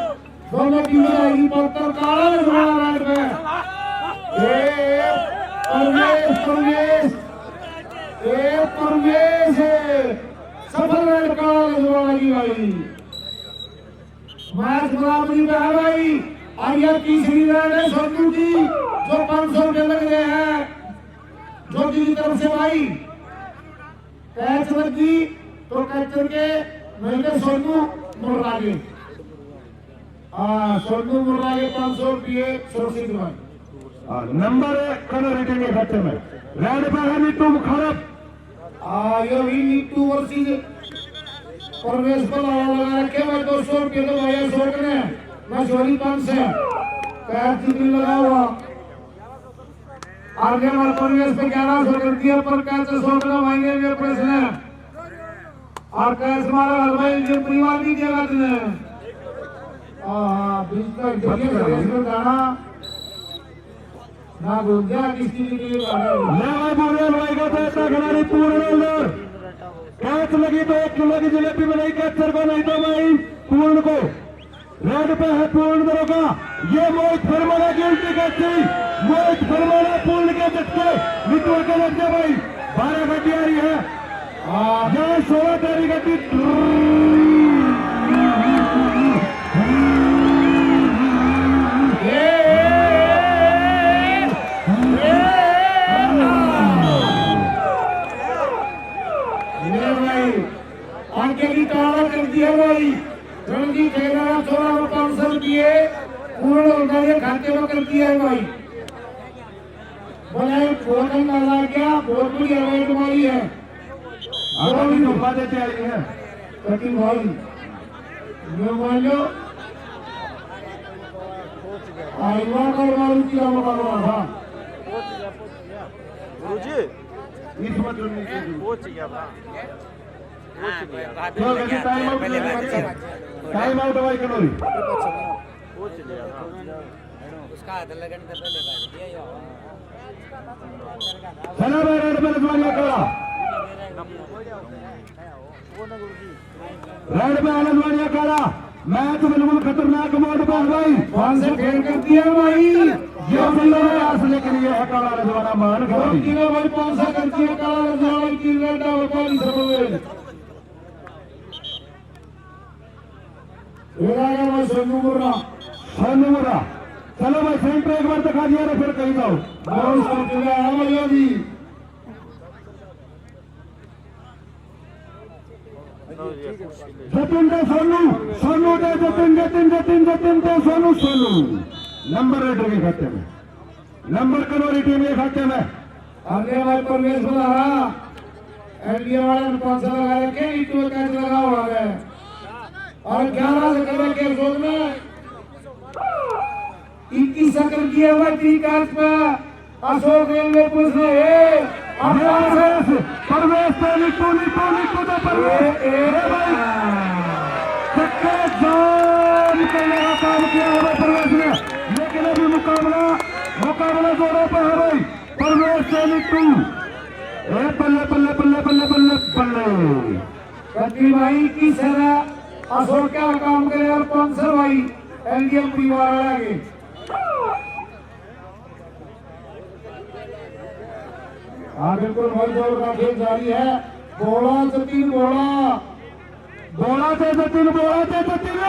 दोनों टीमें आएगी पत्थर काला नजर राइट में परवेश परवेश सफल राइट काला नजर आएगी भाई। मैच बराबरी में है भाई। आगे तीसरी राइड है सोनू की जो 500 रुपए लग रहे हैं ज्योति की तरफ से भाई। कैच लगी तो कैचर के मैंने सोनू मुर्रागे सोनू मुर्रागे 500 रुपये सुरक्षित भाई। नंबर 1 कनौरी टीम के खाते में। रेड पे है नीतू मुखरब। ये भी नीतू वर्सेस परवेश को लगा रखे भाई 200 रुपये तो भाई सोचने मैं चोरी 500 कैच भी लगा हुआ। आगे वाले परवेश पे 1100 कर दिया पर कैच सोचना भाई ने मेरे प्रश्न और कैश मारा भाई जो परिवार की जगह ने बिल्कुल देखिए गाना ना भूल जा किसी के लिए भाई बोले भाई का इतना खिलाड़ी पूर्ण अंदर कैच लगी तो 1 किलो की जलेबी में नहीं कैचर को नहीं तो भाई पूर्ण को। रेड पे है पूर्ण दरोगा ये मोहित फरमाना की उल्टी कैची मोहित फरमाना पूर्ण के झटके नीतू के लग गया भाई। 12 गड्डी आ रही है यहाँ 16 तारीख गड्डी आगे की ताला कर दिया भाई रणजी ठेकेदार 500 रुपये पूर्ण उनके खाते में कर दिया है भाई। बोले भोजन डाला क्या बहुत बड़ी अवैध तुम्हारी है अभी धोखा देते आई है कटिंग भाई ये मान लो आईवा कर वाली की मुकाबला था इस मत पहुंच गया था टाइम आउट भाई कनौरी। पहुंच गया था उसका आधा लगन से पहले बात किया चला भाई रेड पे रजवानिया करा रेड पे रजवानिया करा मैच बिल्कुल खतरनाक मोड पर भाई 500 फेल कर दिया भाई। ये प्रयास लेकिन ये है काला रजवाना मान और किलो भाई 500 कर दिया काला रजवाना की रेड और पानी सब भाई सोनू मुर्रा चलो भाई सेंटर एक बार दिखा दिया ना फिर कहीं जाओ बहुत सब जगह है भैया जी। जतिन दे सोनू दे जतिन दे सोनू नंबर रेडर के खाते में नंबर कनौरी टीम के खाते में। आगे भाई परवेश बना रहा एनडीए वाले ने 500 लगा रखे ईटू कैच लगा हुआ है और 11 से कर रखे जोन में 21 से कर दिया हुआ 3 कैच पे अशोक रेलवे पुलिस ने परवेश तो नीतू तो परवेश चक्के जाम करने का काम किया है भाई परवेश ने लेकिन अभी मुकाबला जोरों पर है भाई परवेश से नीतू बल्ले बल्ले बल्ले बल्ले बल्ले बल्ले। कटी भाई की सरा असो क्या काम करे और पंसर भाई एलडीएम परिवार आगे हाँ बिल्कुल भाई जोर का खेल जारी है। बोला जतीन बोला बोला थे जतिन, बोला थे जतिन,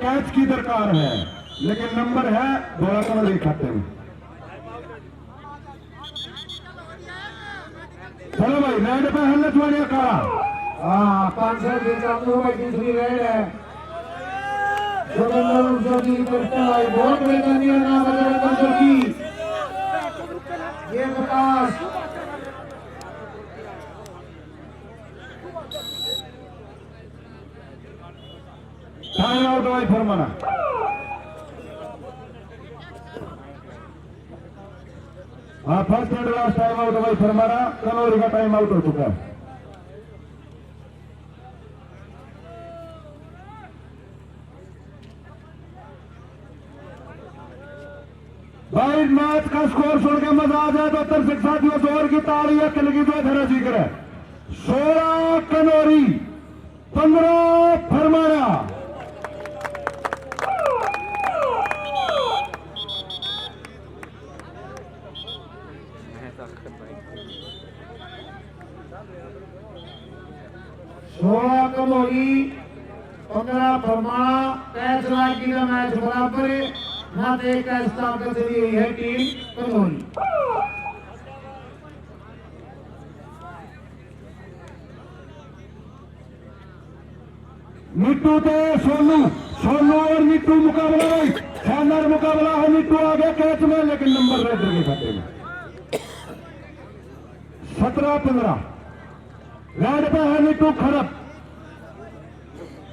कैच की दरकार है लेकिन नंबर है बोला तो नहीं खाते में। चलो भाई रेड पे है लचवानिया का। हाँ 500 के चालू भाई दूसरी रेड है। जोगिंदर जोगी करता है बहुत बेचैनी है नाम है जोगी ये प्रकाश टाइम आउट भाई फरमाना। हाँ first and last time out भाई फरमाना। कनौरी का टाइम आउट हो चुका है। भाई मैच का स्कोर सुन के मजा आ जाए तो दर्शक साथियों जोर की ताली है किल की जो धरा जिक्र है। 16 कनौरी 15 फरमाना। सोलह कनौरी 15 फरमाना। कैच लागी का मैच बराबर है ना तो एक कैच ताकत चली हुई है टीम कनौरी। निट्टू तो सोनू, सोनू और निट्टू मुकाबला भाई शानदार मुकाबला है। निट्टू आ गया कैच में लेकिन नंबर रेडर के खाते में। 17-15 रेड पे है निट्टू खरब।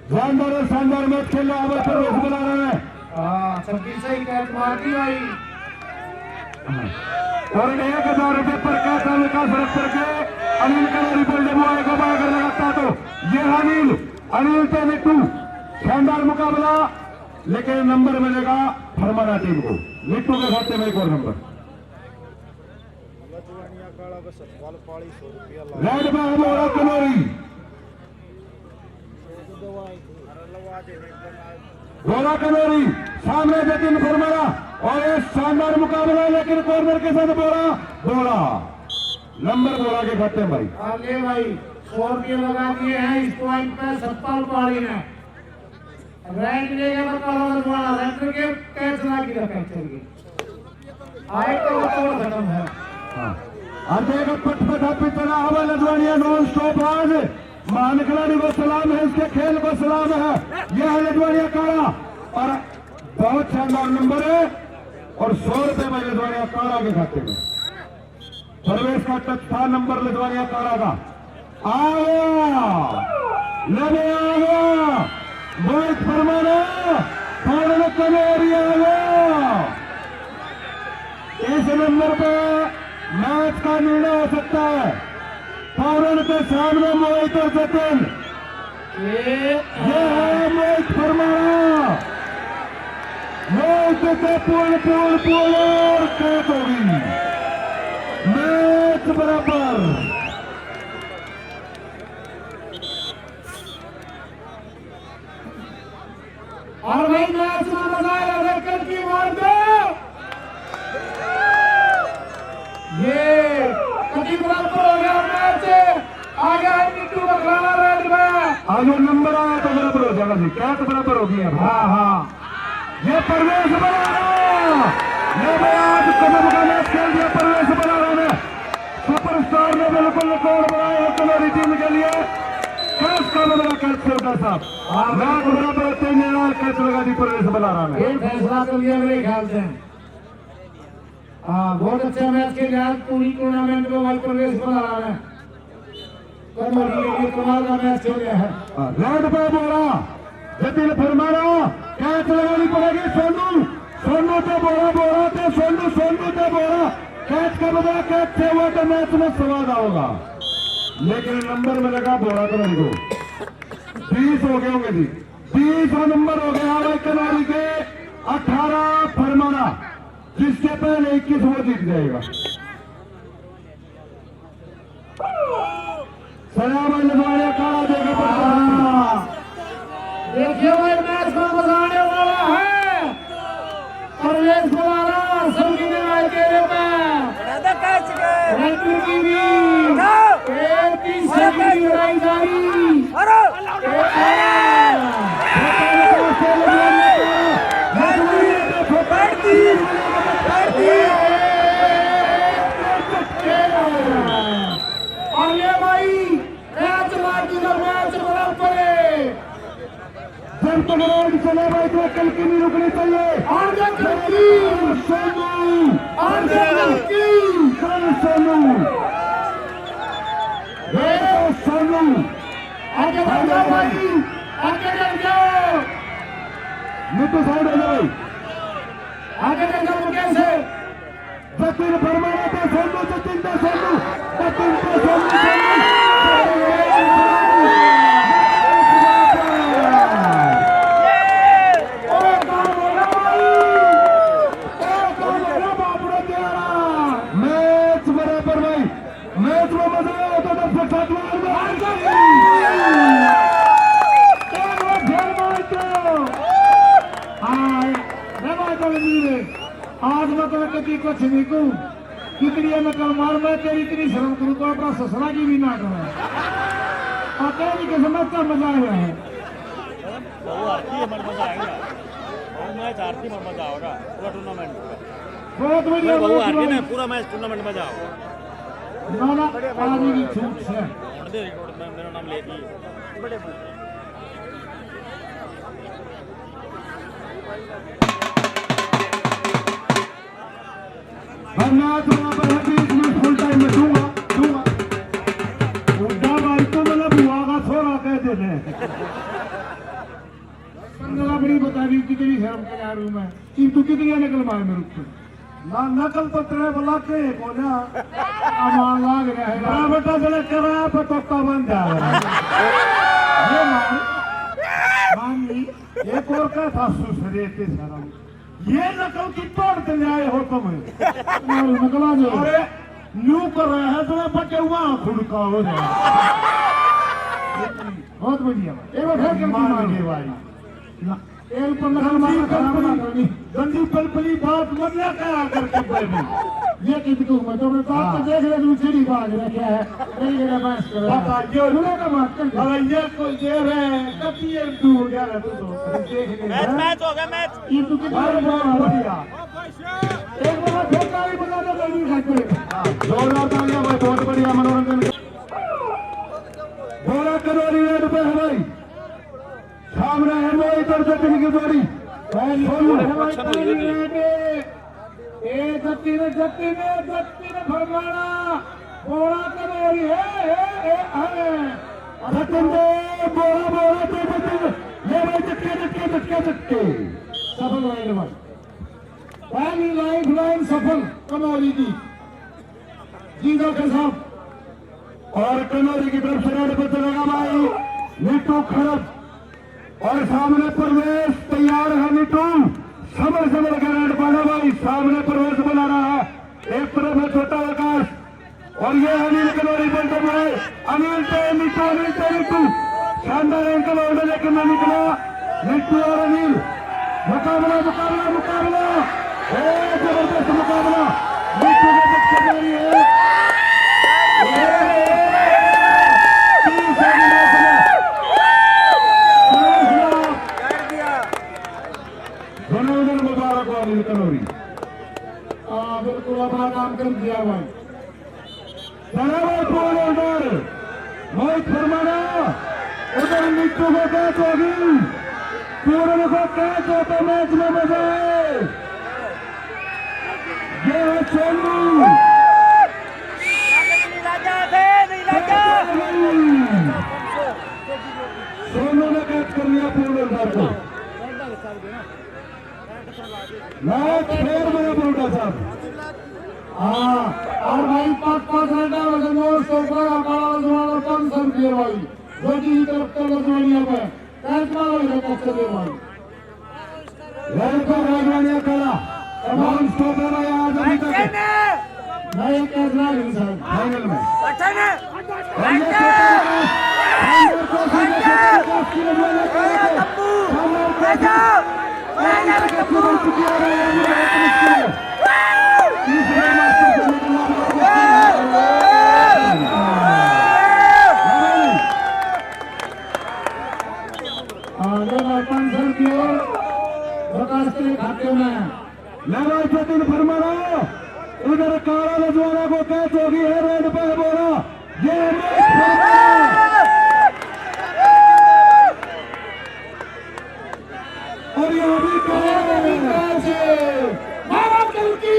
शानदार और शानदार मैच खेल रहा है फिर रोज बना रहे हैं। 26 ही कैच मारती भाई और 1000 रुपये पर कैच विकास रख करके अनिल कनौरी बोल्डे बॉय को बाहर करने लगता तो ये अनिल से निट्टू शानदार मुकाबला लेकिन नंबर मिलेगा फरमाना टीम को। निट्टू के खाते में एक और नंबर। रेड में है बोरा कनौरी। बोरा कनौरी सामने जतिन फरमाना और एक शानदार मुकाबला है लेकिन कॉर्नर के साथ बोरा नंबर बोरा के खाते में भाई। आगे भाई 100 रुपये लगा दिए हैं इस पॉइंट पे सत्पाल पहाड़ी ने। रैंक लेगा तो कलर वाला रैंक के कैच लागी का कैच चल गई आए तो और खत्म है। और देखो पटपटा पे चला हवा लदवानिया नॉन स्टॉप। आज महान खिलाड़ी को सलाम है, इसके खेल को सलाम है। यह है लदवानिया काड़ा और बहुत शानदार नंबर है और 100 रुपये में लदवानिया काड़ा के खाते में। प्रवेश का टच था नंबर लदवानिया काड़ा का। आ गया बहुत फरमाना कनौरी आ गया। इस नंबर पे मैच का निर्णय हो सकता है। फौरन के सामने मोहित और जतिन। ये है मोहित फरमाना। मोहित के पुल और कैच होगी। मैच बराबर। और भाई मैच में मजा आया रैकेट की मार दो। ये कभी बराबर हो गया मैच। आ गया निट्टू बखलाना रेड में। आज वो नंबर आया तो बराबर हो जाएगा जी। कैच बराबर हो गया। हाँ ये परवेश बलारा। ये भाई आज कदम का मैच खेल दिया परवेश बलारा ने। सुपरस्टार ने बिल्कुल रिकॉर्ड बनाया है कनौरी टीम के लिए। कैच का बड़ा कैच खेलता साहब। मैच बराबर होते ही कैच लगा दी परवेश बलारा ने। ये फैसला कर लिया मेरे ख्याल से। हाँ बहुत अच्छा मैच खेला आज पूरी टूर्नामेंट में भाई प्रवेश बना रहा है। कनौरी के लिए कमाल का मैच खेला है। रेड पे बोला जतिन फरमाना कैच लगानी पड़ेगी। सोनू तो बोला तो सोनू तो बोला कैच का बदला कैच से हुआ तो मैच में स्वाद होगा लेकिन नंबर में लगा बोरा कनौरी को। 20 हो गए होंगे जी। 20 नंबर हो गया भाई कनौरी के। 18 फरमाना जिसके पहले 21 वो जीत जाएगा। सलाम लगवाने काला देगा। देखिए भाई मैच को बजाने वाला है परवेश कुमारा सभी ने भाई तेरे पे रेड्डी टीवी एक सेकंड लड़ाई जारी आगे भाई मैच बाकी का मैच बराबर है। जब तक रोड चले भाई तो कल की नहीं रुकनी चाहिए। आगे कल सोनू आगे कल सोनू सोनू आगे बढ़ जाओ भाई आगे बढ़ जाओ मिट्टू साइड हो जाओ। आगे बढ़ जाओ कैसे सचिन फरमाना था सोनू सचिन था सोनू सचिन था सोनू मैच बराबर भाई मैच में मजा आया तो दर्शक आज मतलब कभी कुछ नहीं कहूँ कितनी नकल मार मैं तेरी इतनी शर्म करूँ तो अपना ससुरा की भी ना करूँ तेरी कसम का मजा आया है बहुत बढ़िया पूरा मैच टूर्नामेंट मजा आओ। ना आदमी की छूट से मेरा नाम लेगी मैच वहाँ पर है बीच में फुल टाइम में दूंगा उड्डा भाई तो मतलब बुआ का थोड़ा कह देते हैं बड़ी बता रही कितनी शर्म करा रही मैं कि तू कितनी नकल मार मेरे को ना नकल तो तेरे बोला के बोला अमान लाग रहा है बड़ा बेटा चले करा पर तो बन जा रहा है ये मान ली एक और का था सुसरे के शर्म ये नकल की तोड़ के आए हो तुम नकला जो अरे न्यू कर रहे हैं तुम्हें बचे हुआ खुड़का हो जाए बहुत बढ़िया एक बार फिर मांगे भाई एक पर नकल मार गंदी पलपली बात मरना क्या करके बैठे ये किसी को मैं तो बात तो देख ले दूसरी बात रखा है नहीं जगह बस कर बता ये रुले का बात कर अरे ये कोई दे रहे कब ये दूर गया तू तो देख ले मैच हो गया मैच ये तू कितना बढ़िया एक बार फिर ताली बजा दो जल्दी खाते जोरदार तालियां भाई बहुत बढ़िया मनोरंजन बोला करोड़ी रुपए है भाई सामने है वो इधर सचिन की जोड़ी जत्ती ने फरमाना बोला करोड़ी है सचिन दे बोला तो सचिन ये भाई झटके सफल रहे भाई पहली लाइफ लाइन सफल कनौरी की जी डॉक्टर साहब और कनौरी की तरफ से रेड पर चलेगा भाई नीटू खड़प और सामने प्रवेश तैयार है नीटू समर का रेड पाना भाई सामने प्रवेश बना रहा है एक तरफ है छोटा आकाश और ये अनिल कनौरी बनते हुए अनिल से नीटू शानदार एंकल ऑर्डर लेकर न निकला नीटू और अनिल मुकाबला जबरदस्त मुकाबला नीटू के बच्चे जारी है धन्यवाद मुबारक अनिल कनौरी बिल्कुल अपना काम कर दिया भाई बराबर पूर्ण ऑर्डर मोहित फरमाना उधर नीटू को कैच होगी पूर्ण को कैच होता मैच में मजा है ये है सोनू सोनू ने कैच कर लिया पूर्ण ऑर्डर को मैच फेर मेरा बोलता साहब और भाई 5 घंटा वजन सोफा हमारा कम सर दिए भाई जोजी की तरफ से रजवानिया में कैच मारो इधर कैच कर भाई रेड पर रजवानिया खड़ा तमाम स्टॉप है भाई आज अभी तक नहीं कैच ना नहीं सर फाइनल में कैची लगवाना शानदार कैची कैची बन चुकी है तीसरे मास्टर से निकलना आगे वर्तमान सर की ओर प्रकाश के खाते में लगा जतिन फरमाना उधर काला लजवाना को कैच होगी है रेड पे बोला ये और यहाँ भी कैच मारा कलकी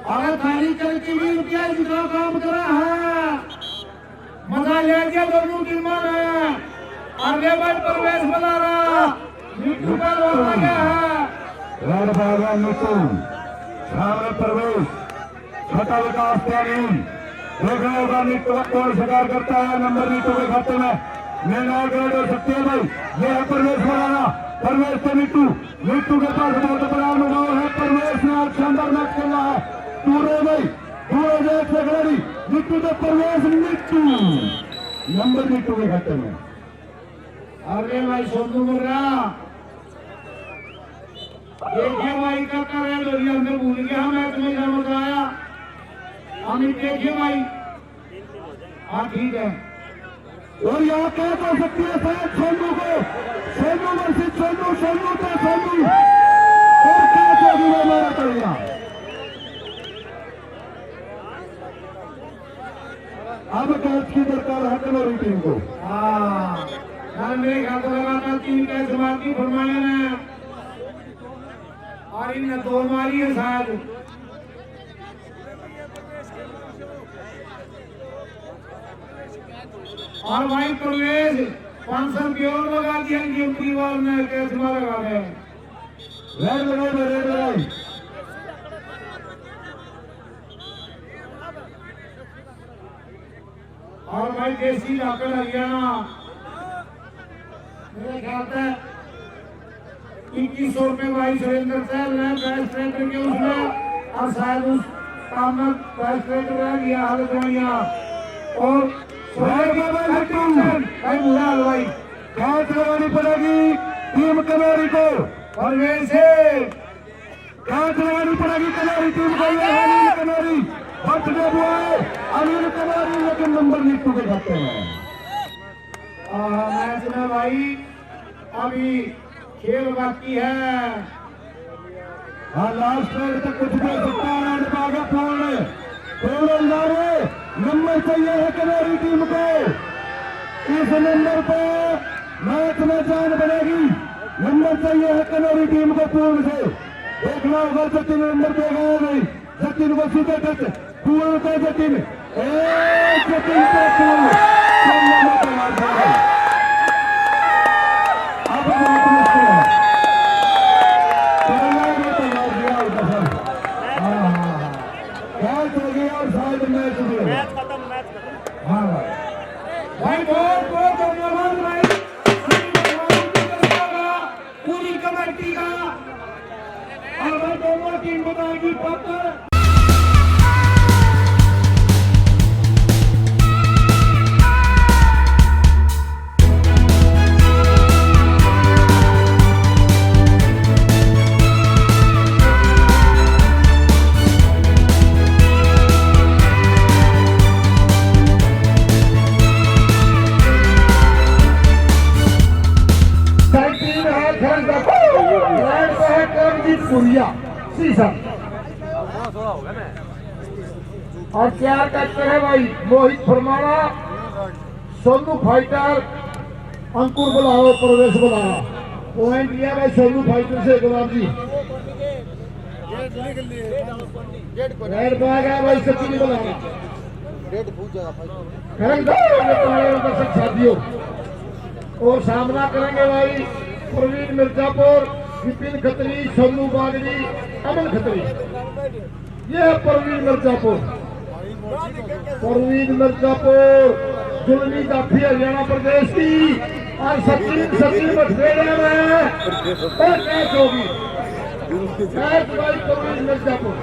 अरे थाली कलकी भी रुपया जितना काम करा है मजा ले गया दोनों टीमों ने आगे बढ़ प्रवेश बना रहा नीटू का रोक गया है रेड भागा नीटू सामने प्रवेश छोटा विकास त्यागी देखना होगा नीटू का कौन शिकार करता है नंबर नीटू के खाते में निर्णायक रेड हो सकती है भाई ये है प्रवेश बनाना प्रवेश से नीटू नीटू के पास बहुत बड़ा अनुभव है प्रवेश ने आज शानदार मैच खेला है पूरे भाई पूरे देश से खिलाड़ी नीटू तो प्रवेश नीटू नंबर नीटू के खाते में अरे भाई सोनू मुर्रा देखिए भाई का कर लोग हमने भूल गया मैं तुम्हें क्या बताया अमित देखिए भाई हाँ ठीक है और यहाँ क्या कर सकती है शायद सोनू को सोनू वर्षित सोनू सोनू तो सोनू और क्या होगी वो मारा पड़ेगा अब कैच की दरकार है कलोरी टीम को हाँ मेरे ख्याल से लगातार 3 कैच मारती फरमाया ने और इनने 2 मारी है शायद और भाई प्रवेश 500 की ओर लगा दिया गिनती वाल ने कैच मार लगा दे रेड लगाई और भाई देसी इलाका हरियाणा मेरे ख्याल से 2100 रुपये भाई सुरेंद्र साहब ने प्राइस ट्रेडर के उसमें और शायद उस काम में प्राइस ट्रेडर रह गया हाल जोड़िया और भाई बुरा भाई कैच लगानी पड़ेगी टीम कलोरी को और वैसे कैच लगानी पड़ेगी कलोरी टीम को ये है अनिल कलोरी बर्थडे बॉय अनिल कलोरी लेकिन नंबर नीटू के खाते हैं मैच में भाई अभी खेल बाकी है हाँ लास्ट राउंड तक कुछ भी हो सकता है राउंड में आगे पूर्ण नारे नंबर चाहिए है कलोरी टीम को इस नंबर पे मैच में जान बनेगी नंबर चाहिए है कलोरी टीम को पूर्ण से देखना होगा जतिन नंबर देगा नहीं जतिन को सीधे टच पूर्ण का जतिन जतिन को पूर्ण अब बहुत मुश्किल है और शायद मैच खत्म हाँ भाई बहुत बहुत धन्यवाद भाई पूरी कमेटी का और भाई दोनों टीम बताएगी पत्थर और 4 कैचर है भाई मोहित फरमाना सोनू फाइटर अंकुर बुलाओ प्रवेश बुलाओ पॉइंट लिया भाई सोनू फाइटर से गुलाम जी रेड बैग है भाई सचिन बुलाओ साथियों और सामना करेंगे भाई प्रवीण मिर्जापुर विपिन खत्री सोनू बागरी अमन खत्री ये है परवीन मिर्जापुर जुलमी काफी हरियाणा प्रदेश की और सचिन बठेड़ा में कैच होगी कैच भाई परवीन मिर्जापुर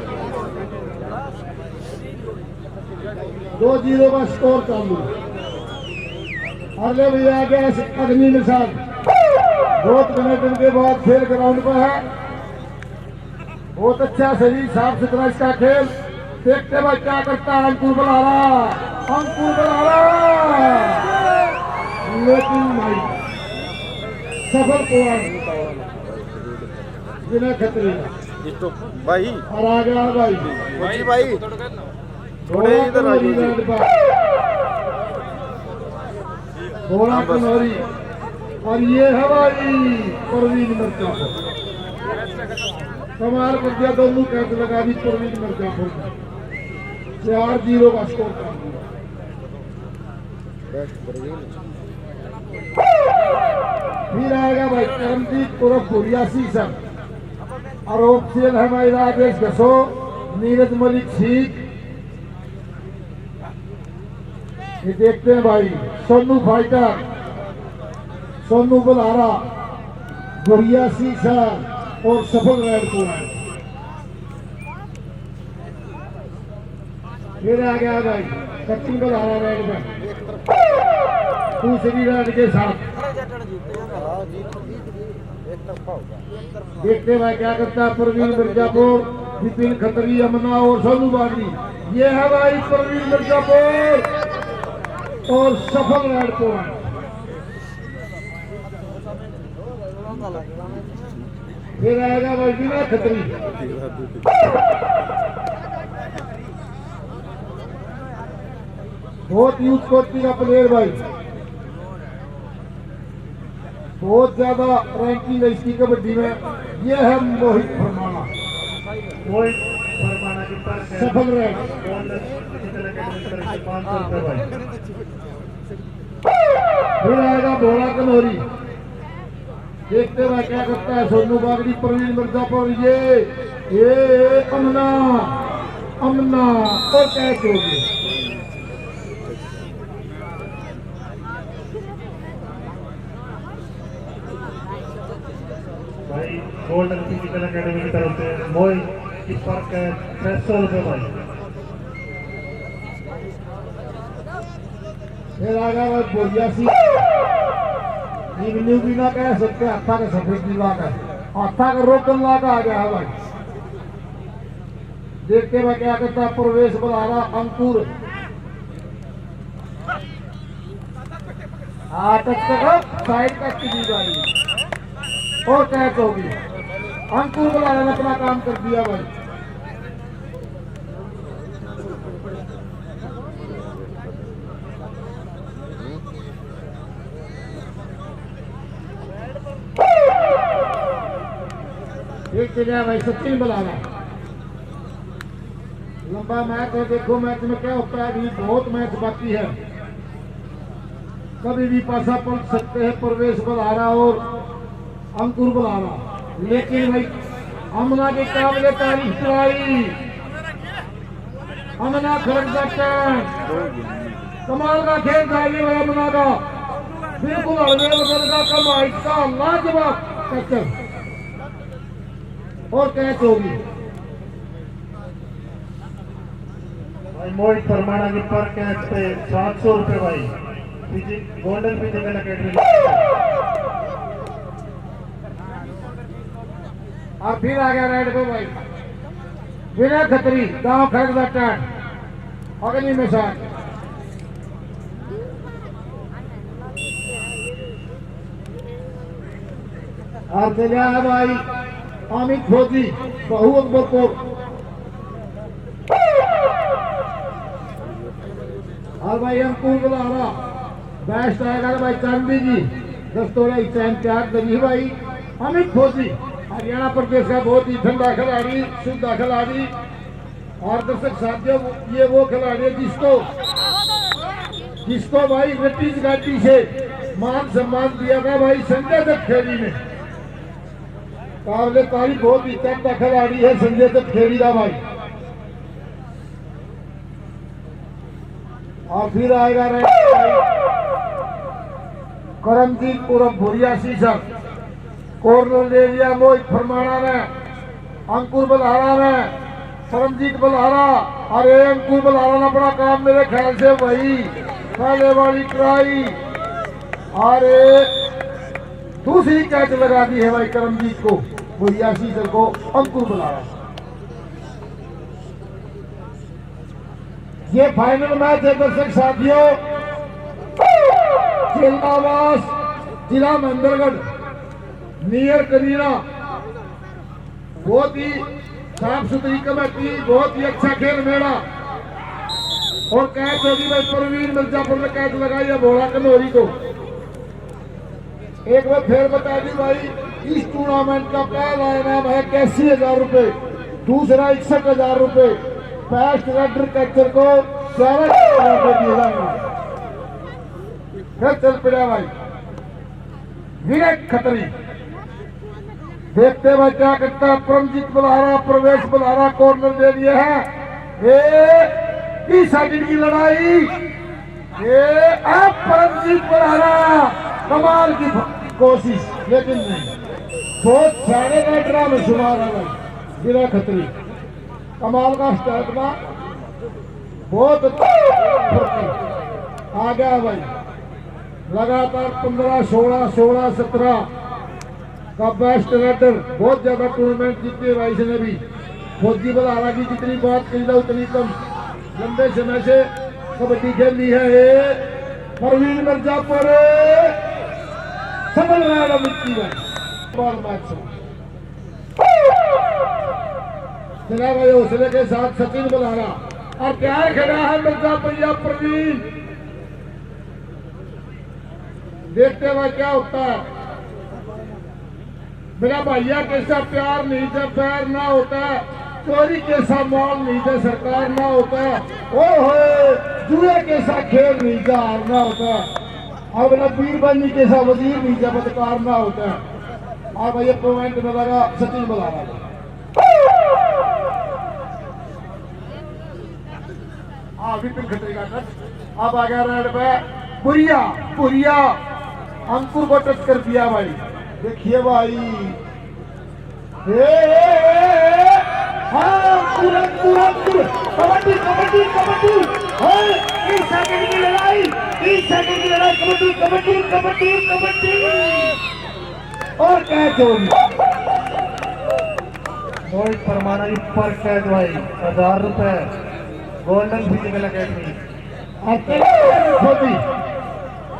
2-0 का स्कोर चालू। अगले भैया आ गया अग्नि निशान, बहुत मिनट के बाद खेल ग्राउंड पर है। बहुत अच्छा सही साफ सुथरा इसका खेल। देखते भाई क्या करता है अंकुर बलारा, अंकुर बलारा, लेकिन भाई सफल पॉइंट बिना खतरे का। भाई और आ गया भाई भाई थोड़े इधर आ थोड़ा कनौरी। और ये है भाई परवीन मिर्जापुर, कमाल कर दिया, दोनों कैच लगा दी परवीन मिर्जापुर ने। 4-0 का स्कोर कर दिया। फिर आएगा भाई करमजीत उर्फ भुरियासी सर, और ऑप्शन है भाई राजेश घसो, नीरज मलिक सीख। ये देखते हैं भाई सोनू फाइटर, सोनू बलारा, भुरियासी सर और सफल रेड को है। फिर आ गया भाई सचिन बलारा रेड में दूसरी रेड के साथ। देखते भाई क्या करता है परवीन मिर्जापुर, विपिन खत्री, अमना और सोनू बागी। ये है भाई परवीन मिर्जापुर और सफल रेड को है। फिर आएगा भाई बिना खत्री, बहुत यूथ कोटि का प्लेयर भाई, बहुत ज्यादा रैंकिंग है इसकी कबड्डी में। ये है मोहित फरमाना, सफल रेड। फिर आएगा भोला कनौरी। देखते हुए क्या करता है सोनू बागड़ी, प्रवीण मिर्जापुर। ये अमना, अमना और कैच होगी। भाई गोल्डन फिजिकल एकेडमी की तरफ से मोहित की फर्क है 600 रुपये भाई। फिर आ गया भाई बोरियासी, इवनिंग भी ना कह सकते, हाथा का सफेद नीला का, हाथा का रोकन ला का आ गया है भाई। देखते हुए क्या करता है प्रवेश बलारा, अंकुर साइड तक की दी जाएगी और कैच होगी। अंकुर बलारा ने अपना काम कर दिया भाई। एक जगह भाई सचिन बलारा, लंबा मैच है। देखो मैच में क्या होता है, अभी बहुत मैच बाकी है, कभी भी पासा पलट सकते हैं प्रवेश बलारा और अंकुर बलारा। लेकिन भाई अमना के काबिले तारीफ कराई, अमना खड़क सकते कमाल का खेल था ये भाई अमना का, बिल्कुल हल्के वजन का कमाई का लाजवाब टक्कर और कैच होगी। भाई मोहित फरमाना की पर कैच पे 700 रुपये भाई, गोल्डन फिजिकल एकेडमी। और फिर आ गया रेड को भाई बिना खतरी, गांव खड़क बैठा अग्नि में साथ। और चला है भाई अमित फौजी, बहु अकबरपुर। और भाई अंकुर बलारा बेस्ट आएगा भाई चांदी जी, 10 तोड़ा चैन त्याग लगी भाई। अमित फौजी हरियाणा प्रदेश का बहुत ही ठंडा खिलाड़ी, शुद्ध खिलाड़ी। और दर्शक साथियों ये वो खिलाड़ी है जिसको भाई ब्रिटिश गाड़ी से मान सम्मान दिया था भाई संजय दत्त खेड़ी ने। काबिले तारीफ बहुत ही तगड़ा खिलाड़ी है संजय दत्त खेड़ी का भाई। और फिर आएगा करमजीत उर्फ भुरियासी सर, कॉर्नर ले लिया मोहित फरमाना ने, अंकुर बलारा ने, परमजीत बल्हारा। अरे अंकुर बल्हारा ने अपना काम मेरे ख्याल से वही पहले वाली ट्राई। अरे दूसरी कैच लगा दी है भाई करमजीत को, वो यासीसर को अंकुर बल्हारा। ये फाइनल मैच है दर्शक साथियों, जिलावास जिला महेंद्रगढ़ नियर कनीरा। बहुत ही साफ सुथरी कमेटी, बहुत ही अच्छा खेल मेला। और कैच होगी भाई परवीन मिर्जापुर ने कैच लगाई है भोला कनौरी को। एक बार फिर बता दी भाई, इस टूर्नामेंट का पहला इनाम है 81,000 रुपए, दूसरा 61,000 रुपए, बेस्ट रेडर कैचर को 11,000 रुपए दिए जाएंगे। फिर चल पड़ा भाई विनय खत्री। देखते भाई क्या करता है परमजीत बल्हारा, प्रवेश बल्हारा कॉर्नर दे दिए हैं। 30 सेकंड की लड़ाई, अब परमजीत बल्हारा कमाल की कोशिश, लेकिन नहीं, बहुत सारे बैटरा में शुमार है भाई विनय खत्री। कमाल का स्टैमिना, बहुत आ गया भाई। लगातार 15, 16, 16, 17 का बेस्ट रेडर, बहुत ज्यादा टूर्नामेंट जीती है भाई इसने भी। फौजी बल्हारा की जितनी बात कही जाए उतनी कम, लंबे समय से कबड्डी खेली है। परवीन मिर्जापुर सफल रहा मिट्टी में बॉल मैच से। चला भाई हौसले के साथ सचिन बल्हारा, और क्या खड़ा है मिर्जापुर या प्रवीण। देखते हुए क्या होता है। मेरा भैया कैसा प्यार नहीं था पैर ना होता, चोरी कैसा माल नहीं था सरकार ना होता, ओहो जुए कैसा खेल नहीं था हार ना होता, और मेरा बीरबंदी कैसा वजीर नहीं था बदकार ना होता। और भैया पॉइंट में लगा सचिन बल्हारा। विपिन खत्री का टच, अब आ गया रेड पे पुरिया। पुरिया अंकुर को टच कर दिया भाई। देखिए भाई, कबड्डी कबड्डी कबड्डी, 30 सेकंड की लड़ाई, 30 सेकंड की लड़ाई, कबड्डी कबड्डी कबड्डी कबड्डी, और कैच होगी। मोहित परमाणा की पर कैच भाई 1000 रुपए, गोल्डन फिजिकल अकेडमी।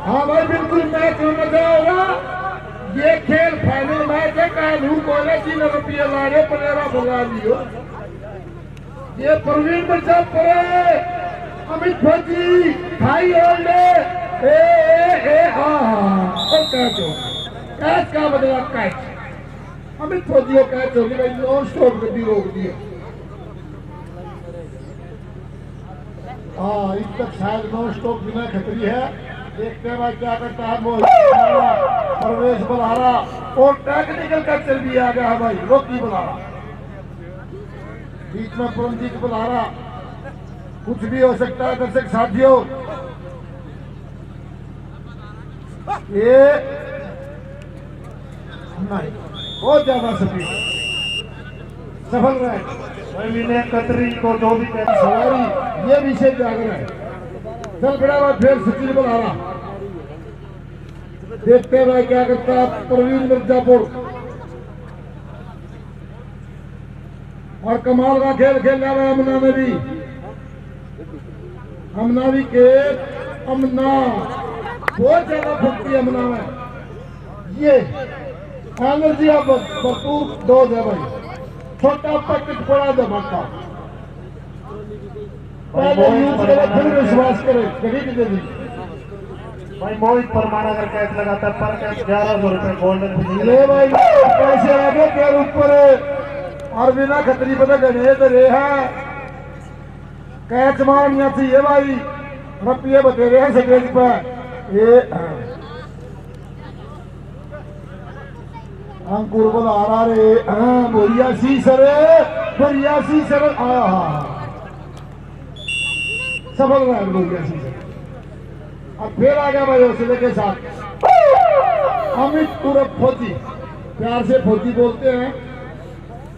हाँ भाई बिल्कुल मैच में मजा होगा। ये खेल फाइनल मैच है, कानू कॉलेज 3 रुपये लाने पनेरा बुला लियो। ये परवीन मिर्जापुर, अमित फौजी, भाई ओल्डे, कैच हो, कैच का बदला कैच, अमित फौजी को कैच होगी भाई, नॉन स्टॉप गड्डी रोक दी। हाँ इस तक शायद नॉन स्टॉप विनय खत्री है। देखते हैं भाई क्या करता है मोहित प्रवेश बल्हारा, और टेक्निकल कैचर भी आ गया है भाई रोकी बल्हारा। बीच में परमजीत बल्हारा, कुछ भी हो सकता है दर्शक साथियों। ये नहीं, बहुत ज्यादा स्पीड, सफल रहे विनय खत्री को जो भी सवारी, ये विषय जागर है। चल बड़ा बात फिर सचिन बल्हारा। देखते हैं भाई क्या करता है परवीन मिर्जापुर, और कमाल का खेल खेल रहा है अमना ने भी। अमना भी के अमना बहुत ज्यादा फुटती है अमना में। ये एनर्जी अब भरपूर डोज है भाई, छोटा पैकेट बड़ा धमाका। पहले यूज करे फिर विश्वास करे, गरीब दे दी भाई। मोहित परमाणा अगर कैच लगाता है पर कैच 1100 रुपए, गोल्डन फिजिकल। ले भाई पैसे आगे के ऊपर, और बिना खतरी पता गणे तो रे है कैच मारनिया थी ये भाई, रुपये बतेरे हैं सेकेंड पे। ये अंकुर बल्हारा रे, बोरिया सी सर, बोरिया सी सर, सफल रहा बोरिया सी सर। अब फिर आ गया भाई हौसले के साथ अमित उर्फ फौजी, प्यार से फौजी बोलते हैं।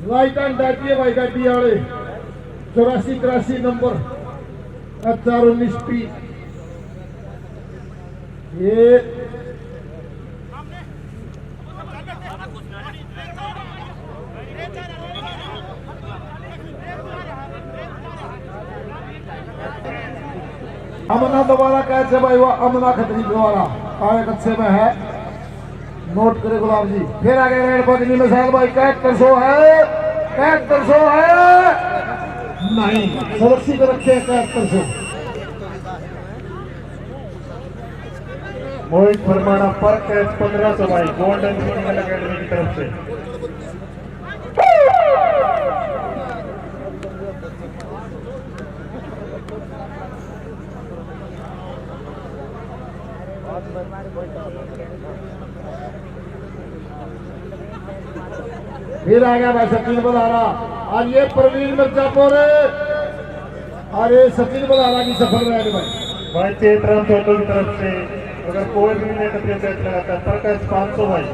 राइट हैंड बैठी है भाई गाड़ी वाले, 84-83 नंबर HR19P ये अमना दोबारा कैसे भाई वो अमना खतरी दोबारा आगे अच्छे में है नोट करे गुलाब जी फिर आगे रेड बदली में साहब भाई 7100 है 7100 है नहीं सुरक्षित रखे 7100 मोहित फरमाना पर कैच 1500 भाई गोल्डन फिजिकल एकेडमी की तरफ से। फिर आ गया भाई सचिन बदारा और ये प्रवीण मिर्जापुर और ये सचिन बदारा की सफल रैड भाई चेतराम चौधरी की तरफ से अगर कोई भी नेट अपने बैट लगाता है पर कैच 500 भाई।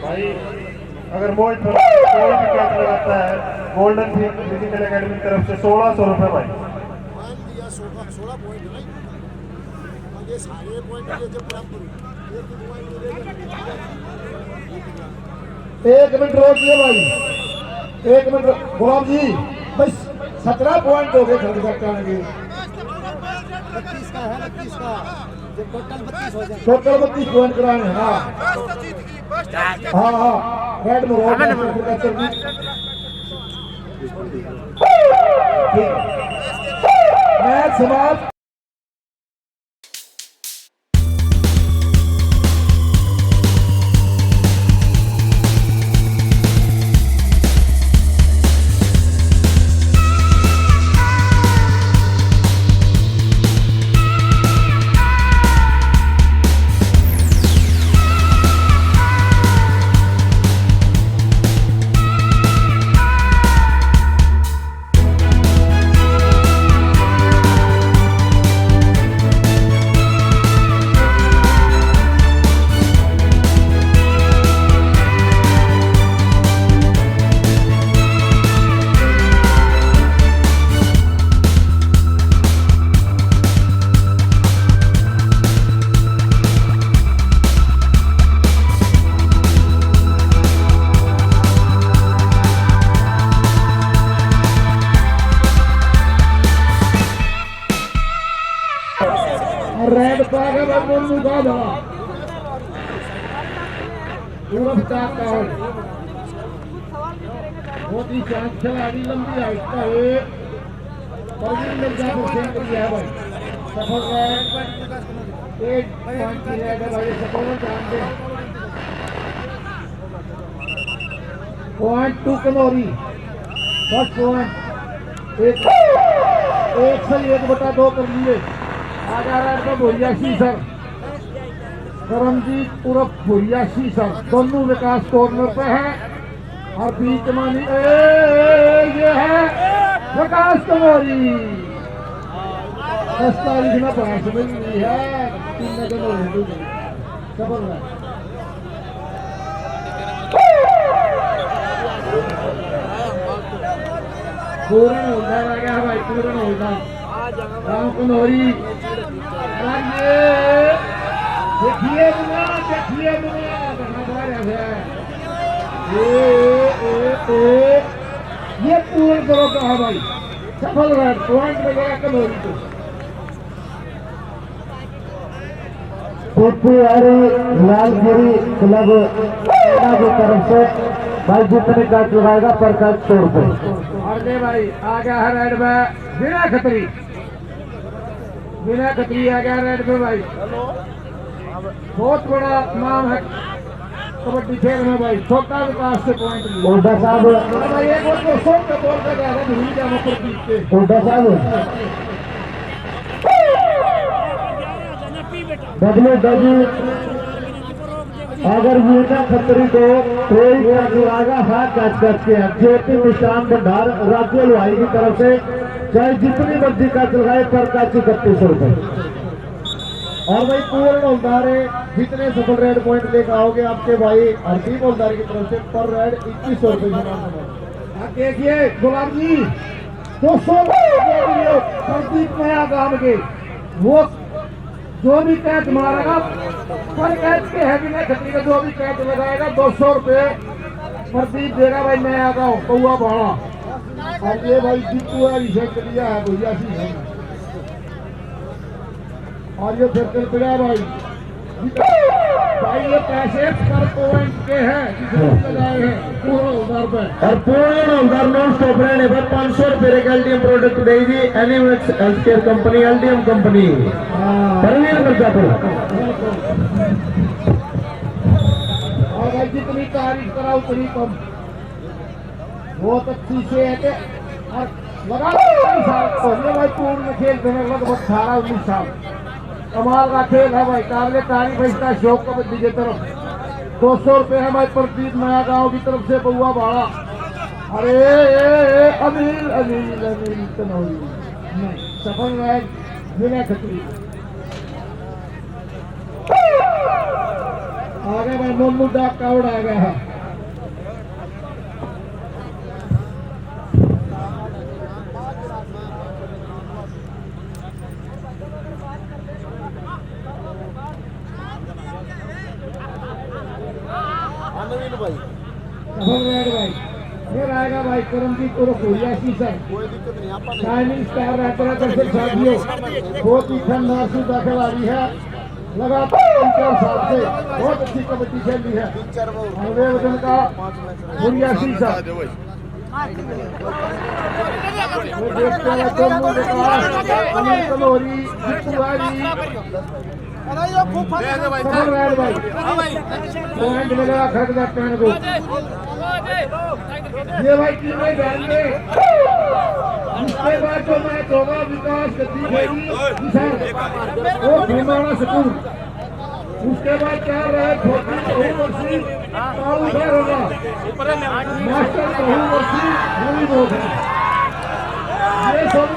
भाई अगर मोहित कोई भी कैच लगाता है गोल्डन फिजिकल एकेडमी की तरफ से 1600 रुपए भाई। 1 मिनट रोकिए भाई 1 मिनट गुलाब जी बस 17 पॉइंट हो गए खरीद सकते हैं 32 का है 32 का जब टोटल 32 पॉइंट कराने हाँ हाँ हाँ रेड में मैच समाप्त। रेड पागा बंदू का धरा पूरा चाहता है बहुत ही चांस खिलाड़ी लंबी हाइट का है प्रवीण मिर्जापुर से किया है भाई सफल है 8 पॉइंट किया है भाई सफल ध्यान दे पॉइंट 2 कनौरी फर्स्ट पॉइंट एक से 1/2 कर लिए आजा रहा है भुरियासी सर करमजीत उर्फ भुरियासी सर दोनों विकास कॉर्नर पे है और बीच मानी ये है विकास कमोरी 10 तारीख में बहस मिल रही है 3 नगर सफल है पूर्ण होल्डर आ गया भाई पूर्ण होल्डर राम कनौरी देखिए दुनिया ये पूर्ण करो कहा भाई सफल रहा पॉइंट वगैरह कनौरी को लालगिरी क्लब की तरफ से भाई जितने का लगाएगा पर का 100 रुपए। और दे भाई आ गया है रेड में बिना खतरी आ गया रेड में भाई बहुत बड़ा नाम है कबड्डी खेल में भाई छोटा विकास से पॉइंट भाई एक बार तो शॉट का बॉल का गया था भूल गया मुकर पीट के अगर मीना खत्री को कोई लगाएगा हाथ काट करके ज्योति निशान भंडार राज्य लोहाई की तरफ से चाहे जितनी मर्जी का लगाए पर का 3100 रुपए। और भाई पूर्ण हवलदार जितने सफल रेड पॉइंट लेकर आओगे आपके भाई हरदीप हवलदार की तरफ से पर रेड 2100 रुपए आप देखिए गुलाब जी 200 प्रदीप नया गांव के वो जो भी कैच मारेगा पर कैच के है भी नहीं खतरी का जो भी कैच लगाएगा 200 रुपए प्रदीप देगा भाई मैं आ गया कौआ भाड़ा और ये भाई जीतू है रिजेक्ट लिया है भैया सी है और ये फिर चल पड़ा भाई भाई ये पैसे पर पॉइंट के हैं जिसने लगाए हैं पूर्ण हवलदार पे और पूर्ण हवलदार नॉन स्टॉप रहने पर 500 रुपए का एलडीएम प्रोडक्ट देगी Animax health care company LDM company Parveen Mirzapur. और भाई जितनी तारीफ कराओ उतनी कम बहुत अच्छी से है कि और लगा भाई पूर्ण खेलते हैं लगभग 18-19 साल कमाल का खेल है भाई काबिल तारीफ है इसका शौक कबड्डी की तरफ 200 रुपए है भाई प्रदीप नया गांव की तरफ से बउआ भाड़ा। अरे अनिल अनिल अनिल तनौरी नहीं सफल है विनय खत्री आगे भाई मोनू डाक काउड आ गया है भाई फिर आएगा भाई करमजीत उर्फ यासी सर शाइनिंग स्टार रहता दर्शक साथियों बहुत ही ठंडासी दाखिल आ रही है लगातार 3-4 साल से बहुत अच्छी कबड्डी खेल रही है अगले वजन का यासी सर देखते हैं दोनों विकास अनिल कलोरी पॉइंट मिलेगा खट जाते हैं को ये भाई टीम में जाएंगे इसके बाद जो मैच होगा विकास गति खेली वो भीमाना सकून उसके बाद क्या रहे छोटी बहुवर्षी काउंटर होगा मास्टर बहुवर्षी मूवी होगा ये सब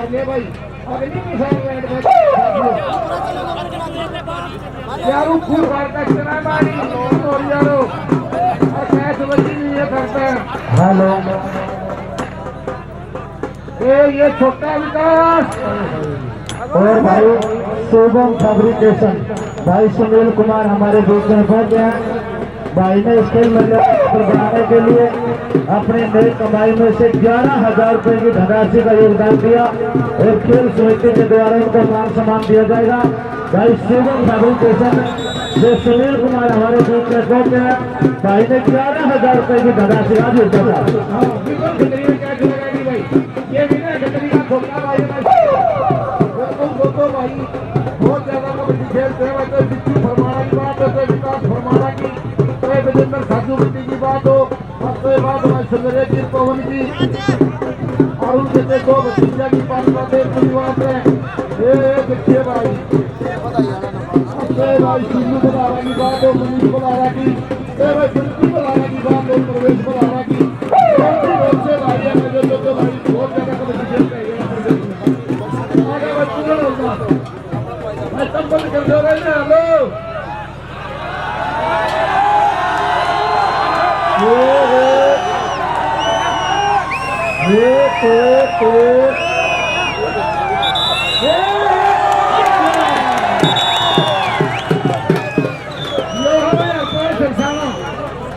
आगे भाई अगली मिसाल यारो खूब भारत चला बारी और यारो और कैच बची नहीं है करता है हेलो ये छोटा विकास और भाई शुभम फैब्रिकेशन भाई सुनील कुमार हमारे बीच में पहुंच गए भाई ने स्केल मतलब बनाने के लिए अपनी नई कमाई में से 11,000 रुपए की धनराशि का योगदान दिया और खेल समिति के द्वारा उनको मान सम्मान दिया जाएगा। भाई शुभम फैब्रिकेशन जो सुनील कुमार हमारे बीच में पहुंचे हैं भाई ने 11,000 रुपए की धनराशि का योगदान बहुत ज्यादा कबड्डी खेलते हैं वैसे बिट्टू फरमाना की बात है विकास फरमाना की विजेंद्र साधु बेटी की बात हो उसके बाद संजय जी पवन की और उनके दो भतीजा की बात करते परिवार में ये देखिए भाई भाई सिंधु बलारा की बात हो मनीष बलारा की भाई बिल्कुल बलारा की बात हो प्रवेश बलारा की बहुत से भाई है जो भाई बहुत ज्यादा कबड्डी खेलते हैं आगे भाई पूर्ण होगा मैं सब बंद कर दो रहे हैं हेलो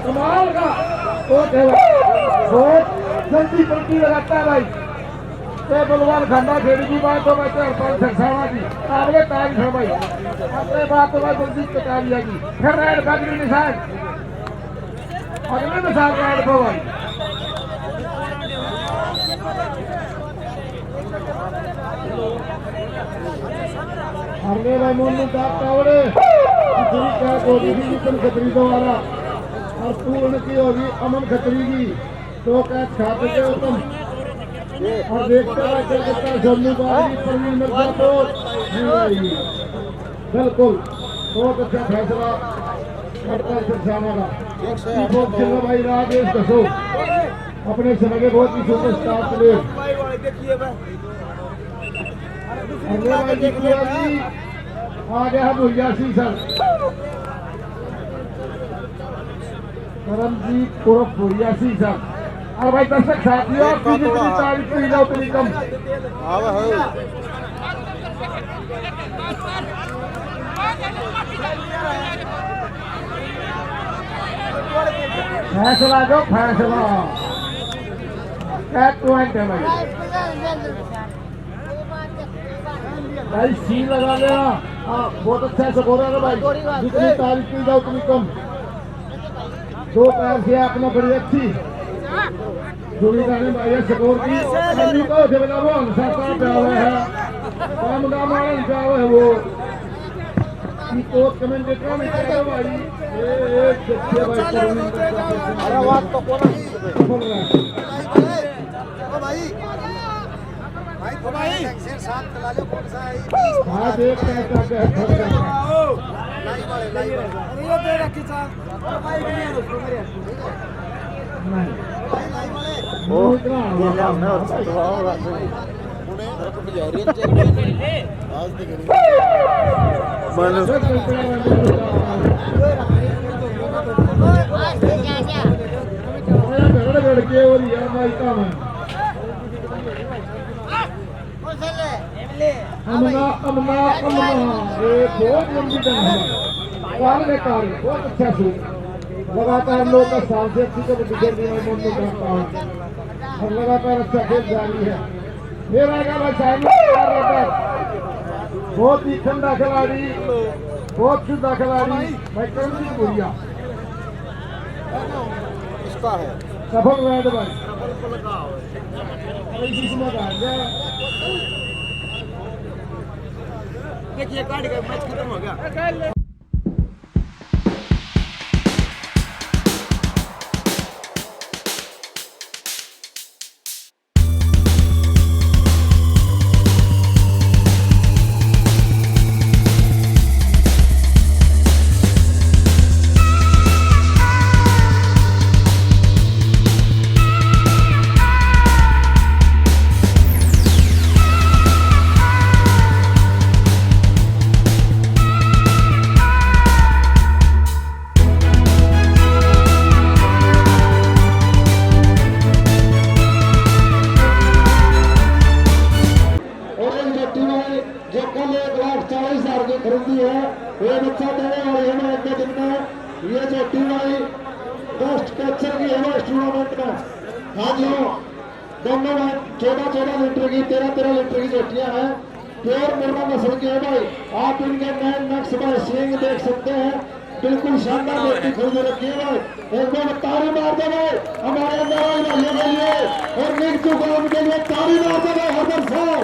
कमाल का बहुत जल्दी पलटी लगाता है भाई बलवान खंडा खेड़ी की बात हो वैसे हरपाल सरसावा की काबिले तारीफ है भाई अपने बात तो भाई जल्दी कटा लिया की फिर रेड का अगली निशान अगले मिसाल रेड को भाई अगले भाई मोनू काप कावड़े खतरी द्वारा और पूर्ण की होगी अमन खतरी की तो कैच खाते थे तुम और देखता है कलकत्ता जम्मू बारी परवीन मिर्जापुर बिल्कुल बहुत अच्छा फैसला करता है सिरसाना का भाई राजेश दसो अपने समय के बहुत ही सुपरस्टार प्लेयर अगले भाई देखिए अभी आ गया भैया सिंह सर करमजीत उर्फ भैया सिंह सर। और भाई दर्शक साथियों आपकी जितनी तारीफ की जाए उतनी कम। फैसला जो फैसला क्या पॉइंट है भाई सी लगा लेना। हाँ बहुत अच्छा स्कोर है भाई, जितनी तारीफ की जाए उतनी कम। दो पैर से आपने बड़ी अच्छी जुड़ी जाने भाई स्कोर की तो से बता वो सरकार पे हुआ है काम का मारन पे हुआ है वो की कोच कमेंटेटर में क्या भाई एक अच्छे भाई अरे बात तो बोल भाई शेर साथ चला लो कौन सा है हां देख कैसा है ये दे रखी साहब भाई नहीं है उसको मेरे वो इतना लड़के और यार भाई काम है अमना अमना अमना ये बहुत लंबी जंग है कार्य बहुत अच्छा शूट लगातार हम लोग का साल से अच्छी कबड्डी खेल रही है मैं मन में करता हूँ और लगातार अच्छा खेल जारी है। फिर आएगा भाई साहब बहुत ही ठंडा खिलाड़ी बहुत शुद्ध खिलाड़ी भाई करमजीत भैया इसका है सफल रहे भाई किस्मत आ गया देखिए काट गया मैच खत्म हो गया। जो कल 1,40,000 की खरीदी है वो बच्चा देने वाले हैं एक दिन में। ये जो टीम आई बेस्ट कैचर की है इस टूर्नामेंट में। हाँ जी दोनों में 14-14 लीटर की 13-13 लीटर की जोटियां हैं। प्योर मुर्रा नस्ल की है भाई। आप इनके नए नक्श भाई सींग देख सकते हैं, बिल्कुल शानदार जोटी खरीद रखी है भाई। एक बार ताली मार दे भाई हमारे अंदर भाइयों के लिए और निक चुकाम के लिए ताली मार दे भाई हर साहब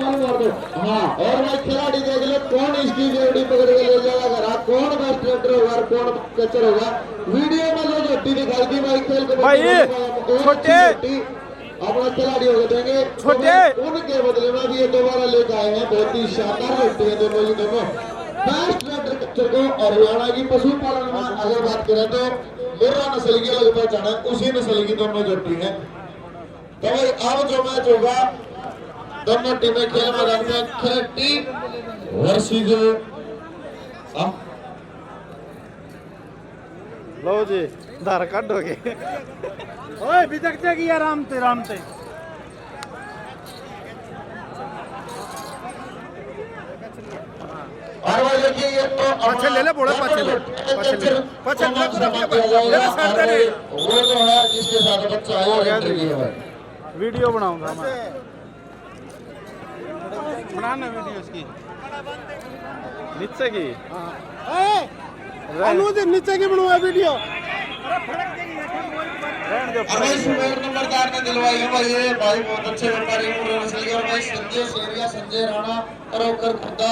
मार दो। हाँ और भाई खिलाड़ी देख लो कौन इसकी जोड़ी पकड़ के ले जाएगा घर, कौन बेस्ट रेडर होगा और कौन कैचर होगा। वीडियो में जो जोटी दिखाई थी भाई खेल को छोटे अपना खिलाड़ी हो देंगे छोटे उनके बदले में भी ये दोबारा लेकर आए हैं। बहुत ही शानदार जोटी है दोनों ही दोनों बेस्ट रेडर कैचर को। और हरियाणा की पशुपालन में अगर बात करें तो मुर्रा नस्ल की अलग पहचान है, उसी नस्ल की दोनों जोटी है। तो भाई अब जो मैच होगा दोनों टीमें खेल मैदान में खिलाड़ी वर्सेस लो जी धार काटोगे ओए बिजक जाएगी आराम से और भाई देखिए ये तो पाछे ले ले बोले पाछे ले वो जो है जिसके साथ बच्चा है वीडियो बनाऊंगा मैं बनाना वीडियो इसकी नीचे की नीचे की बनवा वीडियो। भाई सुमेर नंबरदार ने दिलवाई है भाई ये भाई बहुत अच्छे व्यापारी और भाई संजय शेरिया संजय राणा और खुदा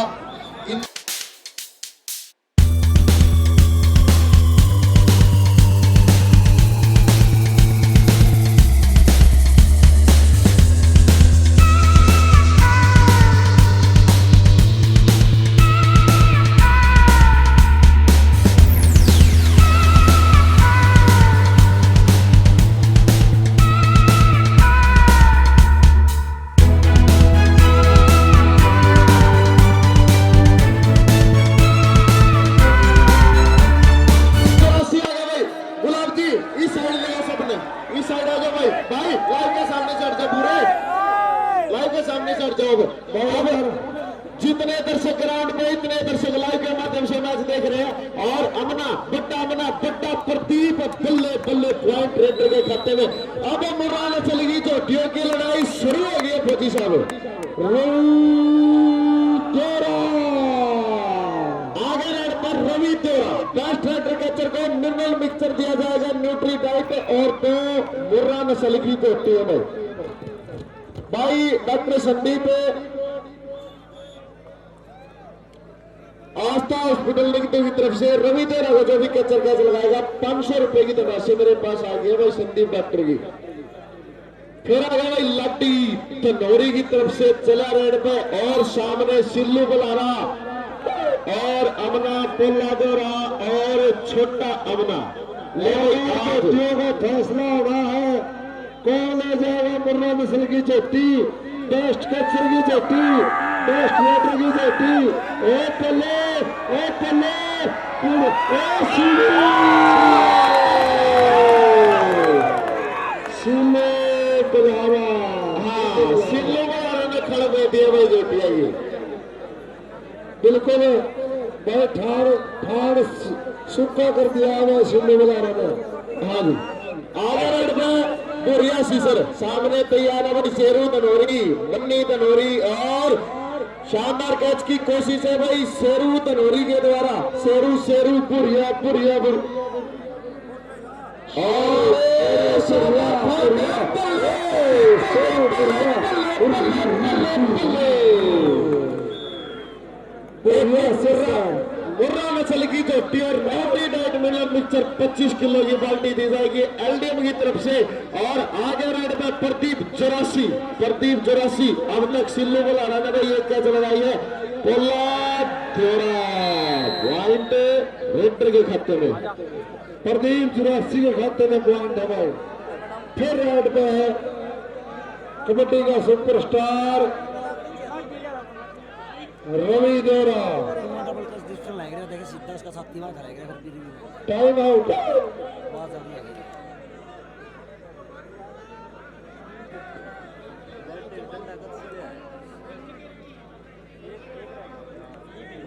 भाई लाइव के सामने चढ़ जाओ, पूरे लाइव के सामने चढ़ जाओ। अब जितने दर्शक ग्राउंड में, इतने दर्शक लाइव के माध्यम से मैच देख रहे हैं। और अमना बट्टा प्रदीप बल्ले बल्ले पॉइंट रेडर के खाते में। अब मुरान चलेगी, चोटियों की लड़ाई शुरू हो गई है फौजी साहब। आगे रेड पर रवि तोरा, बेस्ट रेडर कैचर को मिनरल मिक्सचर दिया जाएगा, न्यूट्री डाइट और 2 मुर्रा नस्ल की चोटी है भाई। डॉक्टर संदीप आस्था हॉस्पिटल लिखते की तरफ से रवि तेरा को जो भी कैचर कैच लगाएगा 500 रुपए की धनराशि मेरे पास आ गई है भाई संदीप डॉक्टर की। फिर आ गया भाई लाडी तनौरी की तरफ से चला रेड पे, और सामने सिल्लू बुलारा और अमना पोला दोरा और छोटा अमना। चोटियों का फैसला होना है, कौन ले जाएगा मुर्रा नस्ल की चोटी, बेस्ट कैचर की चोटी, बेस्ट रेडर की चोटी। ओ पल्ले सिल्ले बुलारा, हाँ सिल्ले बुलारा ने खड़ा दे दिया भाई चोटी आई बिल्कुल भाई ठाड़ सूखा कर दिया है सिल्ले बुलारा ने। हाँ जी आगे रेड में बुरिया सीसर सामने तैयार है भाई शेरू धनोरी, बन्नी धनोरी और शानदार कैच की कोशिश है भाई शेरू धनोरी के द्वारा। शेरू बुरिया मुर्रा नस्ल की चोटी और nutri diet mineral mixture 25 kilo की बाल्टी दी जाएगी एलडीएम की तरफ से। और आगे रेड में प्रदीप 84 अब तक सिल्लू बुलारा ने भाई एक कैच लगाई है। पॉइंट रेडर के खाते में, प्रदीप 84 के खाते में पॉइंट है भाई। फिर रेड पे है कबड्डी का सुपरस्टार रवि दोरा। टाइम आउट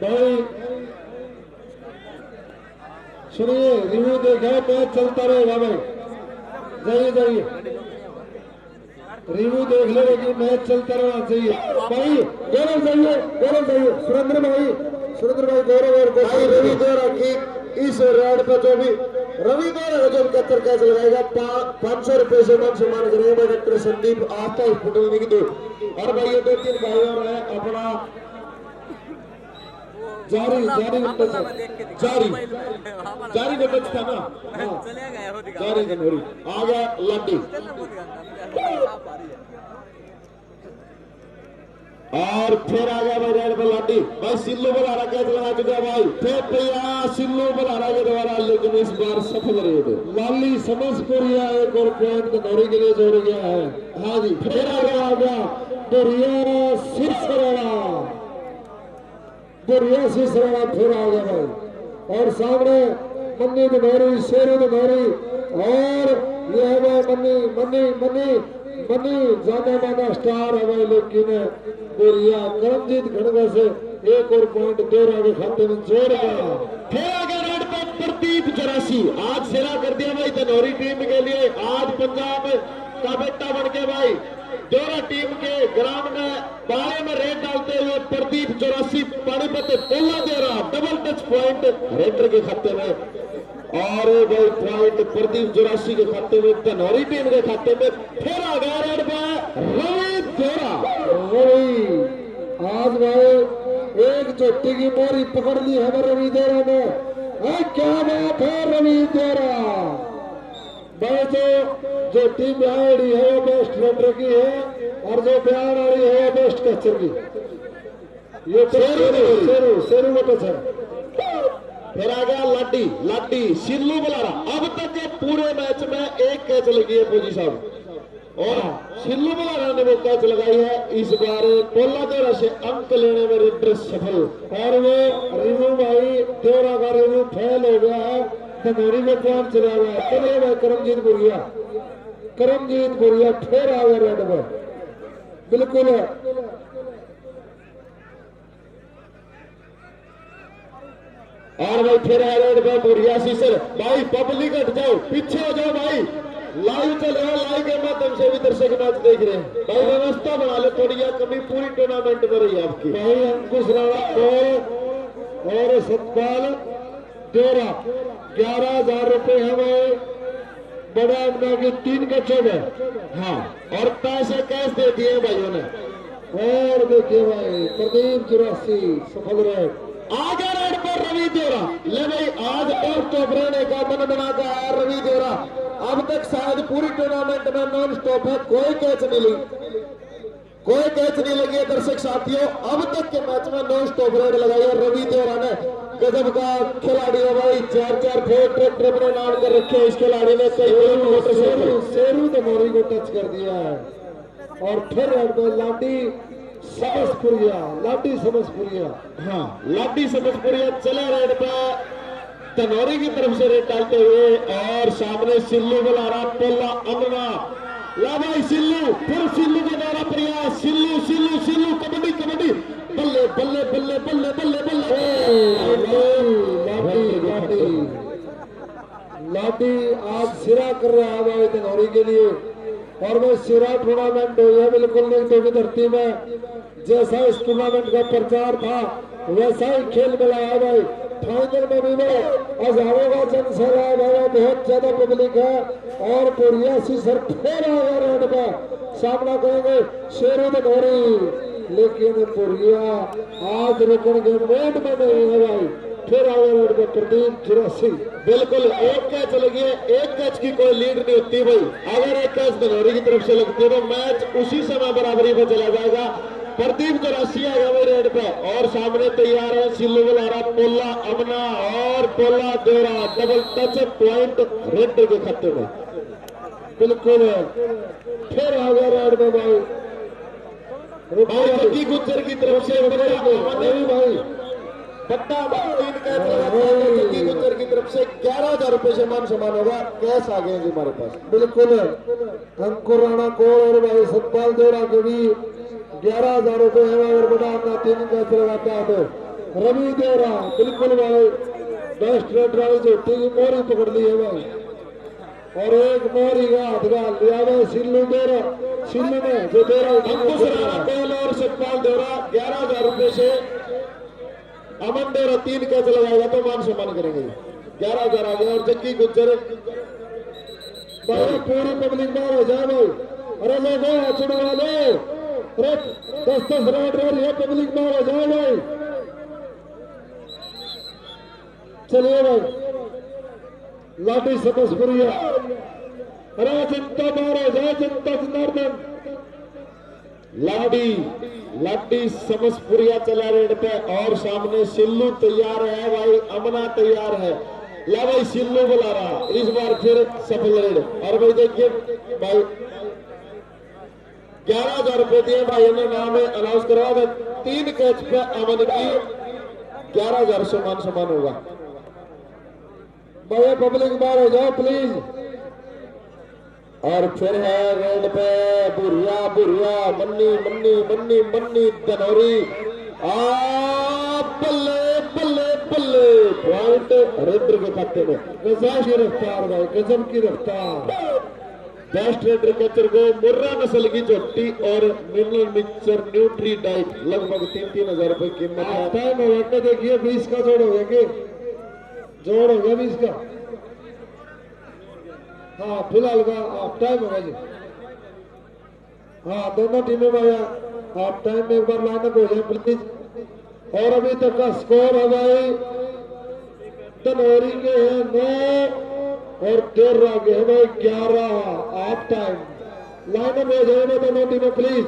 भाई सुनिए, रिव्यू देखा मैच चलता रहेगा भाई, जाइए रिव्यू देख ले, लेकिन मैच चलता रहना चाहिए भाई। गौरव जाइए सुरेंद्र भाई गौरव और रवि दोरा की इस रेड पर जो भी रवि दोरा जो कैचर कैच लगाएगा 500 रुपए से मान सम्मान करेंगे डॉक्टर संदीप आस्था हॉस्पिटल की दो। और भाई ये 2-3 भाई और है अपना जारी गटच था ना, जारी जनवरी आ गया लाडी। और फिर आ गया भाई रेड पे लाडी भाई। सिल्लू बुलारा कैच लगा चुका भाई, फिर भैया सिल्लू बुलारा के द्वारा, लेकिन इस बार सफल रहे थे। लाली समझपुरिया एक और पॉइंट धनौरी के लिए जोड़ गया है। हाँ जी फिर आ गया बुरिया सिरसराना फिर आ गया भाई। और सामने मन्नी धनौरी, शेरू धनौरी और यह मन्नी ज्यादा माना स्टार है भाई, लेकिन बुरिया करमजीत खड़गा से एक और पॉइंट दोरा के खाते में जोड़ गया। फिर आ गया रेड पर प्रदीप 84 आज सेरा कर दिया भाई धनौरी टीम के लिए। आज पंजाब का बेटा बन के भाई दोरा टीम के ग्राउंड में बारे में रेड डालते हुए प्रदीप 84 पानीपत पोला दे रहा, डबल टच पॉइंट रेडर के खाते में। और भाई पॉइंट प्रदीप 84 के खाते में, धनौरी टीम के खाते में। फिर आ गया रेड पर रवि दोरा। आज भाई एक चोटी की मोरी पकड़ ली है रवि दोरा ने। क्या बात है रवि दोरा भाई, जो टीम यहाँ रही है वो बेस्ट रेडर की है, और जो बयान आ रही है वो बेस्ट कैचर की। ये शेरू का टच है। फिर आ गया लाडी सिल्लू बुलारा। अब तक के पूरे मैच में एक कैच लगी है फौजी साहब, और सिल्लू बुलारा ने वो कैच लगाई है। इस बार पोला दोरा से अंक लेने में रेडर सफल। और वो रिव्यू भाई दोरा का रिव्यू फेल हो गया है, धनौरी में पॉइंट चला गया। चलिए भाई करमजीत बुरिया करमजीत बुरिया फिर आ गया रेड में, बिल्कुल और भाई फिर आ रेड में बुरिया सीसर। भाई पब्लिक हट जाओ, पीछे हो जाओ भाई, लाइव चल रहा है, लाइव के माध्यम से भी दर्शक मैच देख रहे हैं। भाई व्यवस्था बना ले थोड़ी, या कमी पूरी टूर्नामेंट में रही आपकी। भाई अंकुश राणा को और सतपाल देवरा 11,000 रुपए है भाई, बड़ा अपना की 3 का 14। हाँ, और पैसे कैश दे दिए भाइयों ने। और देखिए भाई प्रदीप 84 सफल रहे, आगे रेड पर रवि देवरा। ले भाई आज और स्टॉप रहने का मन बना के आया रवि देवरा। अब तक शायद पूरी टूर्नामेंट में नॉन स्टॉप है, कोई कैच नहीं ली, कोई कैच नहीं लगी है दर्शक साथियों। अब तक के मैच में नॉन स्टॉप रेड लगाई है रवि देवरा ने, गजब का खिलाड़ी है भाई। 4-4 फोर ट्रैक्टर अपने नाम कर रखे इस खिलाड़ी ने, शेरू दमोरी को टच कर दिया है। और फिर लाडी समसपुरिया, लाडी समसपुरिया, हाँ लाडी समसपुरिया चले रेड पे तनौरी की तरफ से रेड डालते हुए, और सामने सिल्लू बुला रहा पोला अमना। ला भाई सिल्लू, फिर सिल्लू का नारा प्रयास, सिल्लू सिल्लू सिल्लू, कबड्डी कबड्डी, बल्ले बल्ले बल्ले बल्ले बल्ले बल्ले। लाडी लाडी आज सिरा कर रहा है भाई तनौरी के लिए, और वो सिरा टूर्नामेंट हो गया बिल्कुल नहीं तो की धरती में। जैसा इस टूर्नामेंट का प्रचार था वैसा ही खेल मिला है भाई। फाइनल में भी वो हजारों का जनसभा है भाई, बहुत ज्यादा पब्लिक है। और पुरिया सीसर फिर आ गया रेड का सामना करेंगे शेरू दनौरी, लेकिन पुरिया आज रुकने मोड में नहीं है भाई। फिर आ गया रेड का प्रदीप 84, बिल्कुल एक कैच लगी है, एक कैच की कोई लीड नहीं होती भाई। अगर एक कैच दनौरी की तरफ से लगती है तो मैच उसी समय बराबरी में चला जाएगा। प्रदीप 84 आ गया रेड पे, और सामने तैयार है सिल्लू बुलारा, पोला अमना और पोला देवरा। डबल टच पॉइंट रेड के खाते में, बिल्कुल फिर आ गया रेड में भाई। जग्गी गुज्जर की तरफ से नहीं भाई पट्टा 3 कैच जग्गी गुज्जर की तरफ से 11,000 रुपए से मान सम्मान होगा। कैश आ गए जी हमारे पास, बिल्कुल अंकुर राणा को और भाई सतपाल देवरा के भी 11,000 रुपए है। अगर बड़ा अपना 3 कैच लगाता है तो रवि देवरा बिल्कुल भाई बेस्ट रेड राइज होती की मोरी पकड़ ली है भाई, और एक मोरी का हाथ डाल लिया भाई सिल्लू देवरा। सिल्लू ने जो देवरा अंकुश राणा कोल और सतपाल देवरा 11,000 रुपए से अमन देवरा 3 कैच लगाएगा तो मान सम्मान करेंगे। 11,000 आ गया। और जग्गी गुज्जर पूरी पब्लिक बाहर हो जाए भाई। अरे लोगों चुड़वा लो, 10-10 रेड रेड ये पब्लिक बाहर हो जाए भाई। चलिए भाई लाडी समसपुरिया, अरे जनता बाहर हो जाए, जनता जनार्दन। लाडी लाडी समसपुरिया चला रेड पे, और सामने सिल्लू तैयार है भाई, अमना तैयार है। ला भाई सिल्लू बुला रहा, इस बार फिर सफल रेड। और भाई देखिए भाई 11,000 रुपए दिए भाई ने नाम अनाउंस करवा दे। 3 कैच पे अमन की 11,000 से मान सम्मान होगा। भाई पब्लिक बाहर हो जाओ प्लीज। और फिर है रेड पे बुरिया बुरिया, मन्नी मन्नी मन्नी मन्नी दनौरी। बल्ले बल्ले बल्ले, पॉइंट रेडर के खाते में। गजब की रफ्तार भाई, गजब की रफ्तार। बेस्ट रेडर कैचर को मुर्रा नस्ल की चोटी और मिनरल मिक्सचर न्यूट्री डाइट लगभग 3-3 रुपए कीमत है। टाइम हो देखिए 20 का जोड़ हो गया, जोड़ हो गया 20 का। हाँ फिलहाल का हाफ टाइम होगा जी। हाँ दोनों टीमें में हाफ टाइम में एक बार लाइनअप हो जाए प्लीज। और अभी तक का स्कोर है भाई तनौरी के है 9 और 13 के है भाई 11। हाफ टाइम लाइनअप हो जाए दोनों टीमें प्लीज,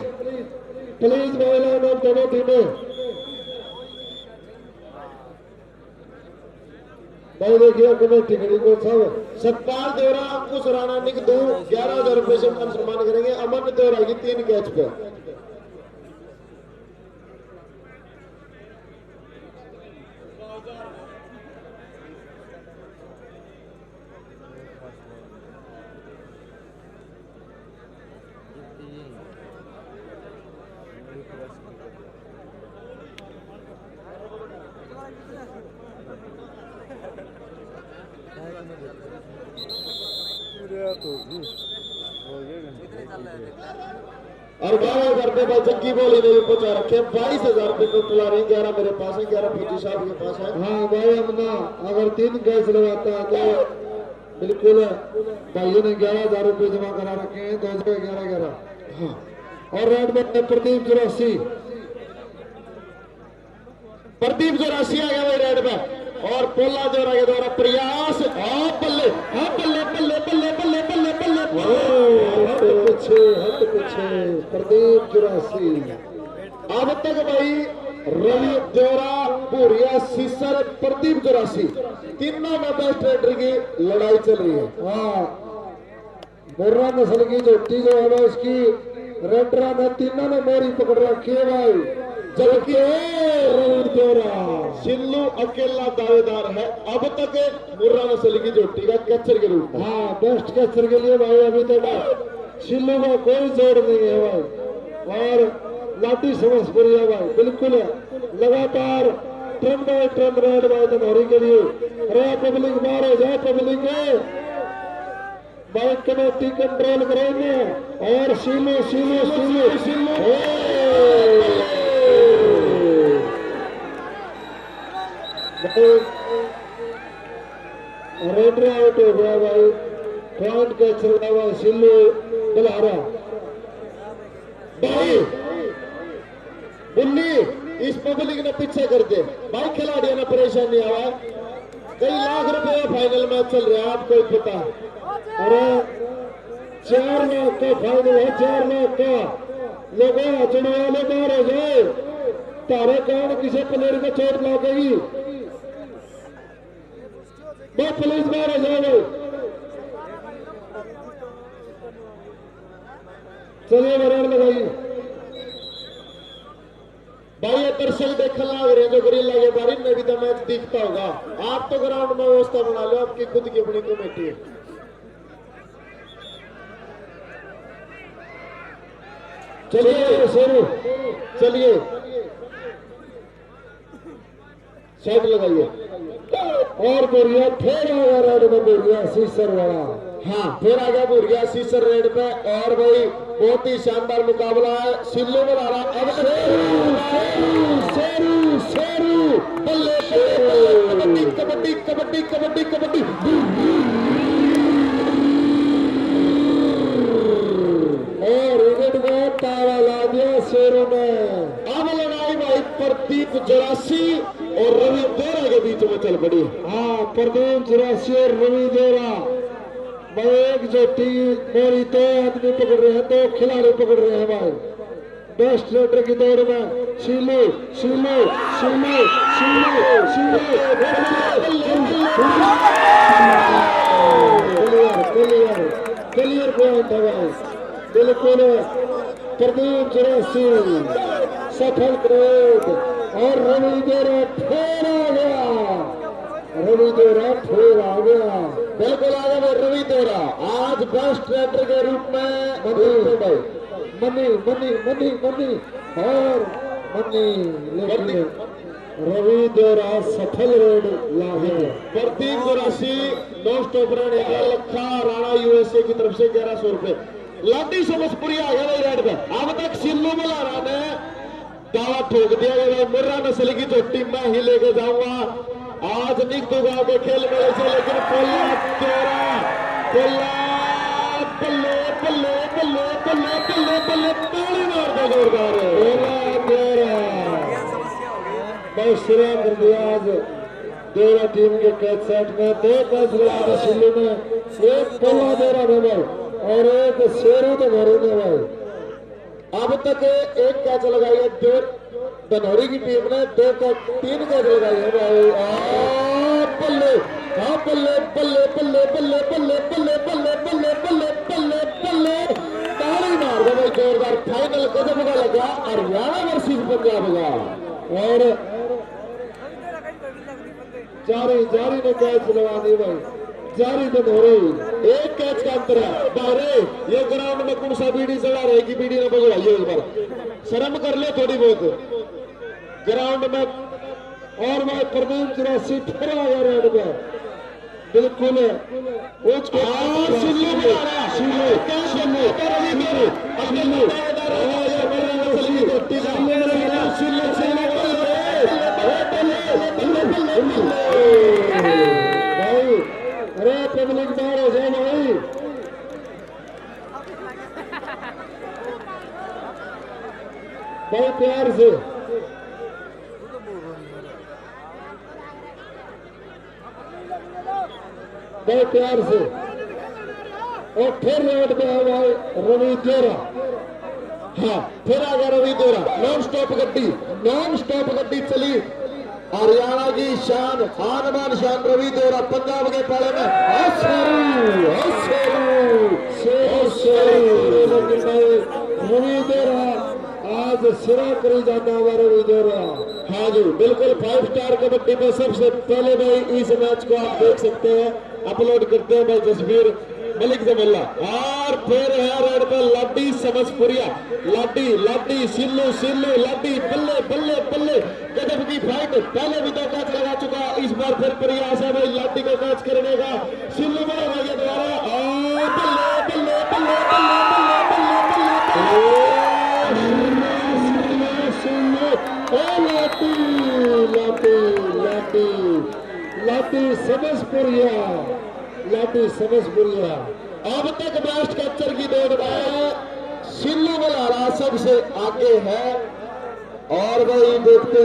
प्लीज भाई लाइनअप दोनों टीमें। भाई देखिए कमेटी खड़ी को सब सतपाल देवरा अंकुश राणा निक 11,000 रुपए से मान सम्मान करेंगे। अमन देवरा की 3 कैच पे। और 12 करते भाई जग्गी बोली ने भी पहुंचा रखे 22,000 रुपए को तुला रही 11 मेरे पास है 11 फौजी साहब के पास है। हाँ भाई हमने अगर 3 कैच लगाता है तो बिल्कुल भाइयों ने 11,000 रुपए जमा करा रखे हैं 2011 हाँ। और रेड में प्रदीप 84 आ गया भाई रेड में और पोला जोरा के द्वारा प्रयास बल्ले बल्ले बल्ले बल्ले बल्ले बल्ले बल्ले पीछे प्रदीप 84 अब तक भाई रवि जोरा भूरिया सीसर प्रदीप 84 तीनों में बेस्ट रेडर की लड़ाई चल रही है। हाँ मुर्रा नस्ल की जोटी जो है उसकी रेडरा ने तीनों ने मोरी पकड़ रखी है भाई जबकि रवि जोरा सिल्लू अकेला दावेदार है अब तक मुर्रा नस्ल की जोटी का कैचर के रूप में। हाँ बेस्ट कैचर के लिए भाई अभी तक सिल्लू का कोई जोड़ नहीं है भाई और लाठी समझपुरिया भाई बिल्कुल लगातार ट्रेंड बाय ट्रेंड रेड भाई धनौरी के लिए रे पब्लिक बाहर हो जाए पब्लिक बाइक कमेटी कंट्रोल करेंगे और सिल्लू सिल्लू सिल्लू सिल्लू रेड आउट हो गया भाई पॉइंट कैचर हुआ सिल्लू बलहारा भाई बुल्ली इस पब्लिक ने पीछे कर दे भाई खिलाड़ियों ने परेशान नहीं आवा कई लाख रुपए फाइनल मैच चल रहा है आपको ही पता अरे 4 लाख का फाइनल है 4 लाख का लोगों चढ़ने वाले बाहर हो जाए तारे कौन किसी प्लेयर को चोट ला गई वो पुलिस बाहर हो जाए चलिए बराबर लगाइए भाई ये दर्शक देखने लग रहे हैं जो ग्रिल लगे बारी में भी तो मैच दिखता होगा आप तो ग्राउंड में व्यवस्था बना लो आपकी खुद की अपनी कमेटी है। चलिए शेरू चलिए साइड लगाइए और बोरिया फिर आ गया रेड में बोरिया सीसर वाला हाँ फिर आ गया बोरिया सीसर रेड पे और भाई बहुत ही शानदार मुकाबला है सिल्लू बना रहा अब शेरू शेरू बल्ले कबड्डी कबड्डी कबड्डी कबड्डी और विकेट को ताला ला दिया शेरू ने। अब लड़ाई भाई प्रदीप 84 और रवि देरा के बीच में चल पड़ी। हाँ प्रदीप 84 और रवि देरा भाई एक जोटी मोरी 2 आदमी पकड़ रहे हैं 2 खिलाड़ी पकड़ रहे हैं भाई बेस्ट रेडर की दौड़ में Sillu Sillu Sillu Sillu clear clear point है भाई बिल्कुल प्रदीप 84 सफल रेड और रवि देरा फिर आ गया रवि देरा फिर आ गया बिल्कुल आ गया रवि देरा आज बेस्ट रेडर के रूप में मनी मनी मनी मनी और मनी लेकिन रवि देरा सफल रेड लागे प्रदीप 84 नॉन स्टॉप रन 11 लखा राणा यूएसए की तरफ से 1100 रुपए लाठी समझपुरी आ गया भाई रेड पे अब तक सिल्लू मल्हारा ने दावा ठोक दिया गया मुर्रा नस्ल की जोटी मैं ही लेके जाऊंगा आज निकतू गांव के खेल मेले से लेकिन पोला तेरा पोला बल्ले बल्ले बल्ले बल्ले बल्ले बल्ले ताली मार दे जोरदार पोला तेरा मैं श्रेय कर दिया आज देरा टीम के कैच सेट में 2 कैच लगा सिल्लू ने एक पोला तेरा नंबर और एक शेरू तो भरे ने भाई अब तक 1 कैच लगाई है धनौरी की टीम ने 3 कैच लगाई है भाई बल्ले हाँ बल्ले बल्ले बल्ले बल्ले बल्ले बल्ले बल्ले बल्ले बल्ले बल्ले बल्ले ताली मार दो भाई जोरदार फाइनल कदम का लगा हरियाणा वर्सेस पंजाब का और जारी ने कैच लगा दी भाई जारी धनौरी 1 कैच का अंतर है बाहरे ये ग्राउंड में कौन सा बीड़ी चढ़ा रहेगी बीड़ी ने भगवाइए एक बार शर्म कर ले थोड़ी बहुत ग्राउंड में और मैं प्रदीप 84 फिर आ गया रेड में बिल्कुल भाई, अरे पब्लिक बाहर हो जाए भाई। बहुत प्यार से बहुत प्यार से। और फिर रोड पे है भाई रवि देरा। हाँ, फिर आ गया रवि देरा। नॉन स्टॉप गड्डी चली। हरियाणा की शान, आनमान शान रवि देरा पंजाब के पाले में रवि देरा आज सिरा करी जाता हुआ रवि देरा। हाँ जी, बिल्कुल 5 स्टार कबड्डी में सबसे पहले भाई इस मैच को आप देख सकते हैं, अपलोड करते हैं भाई तस्वीर मलिक जमल्ला। और फिर है रेड पे लाडी समझपुरिया, लाडी सिल्लू लाडी बल्ले गजब की फाइट। पहले भी 2 कैच लगा चुका, इस बार फिर प्रयास है भाई लाडी को कैच करने का। सिल्लू बड़ा भाई द्वारा लाठी समझपुरिया अब तक बेस्ट कैप्चर की दौड़ में सिल्लू बलारा सबसे आगे है। और भाई देखते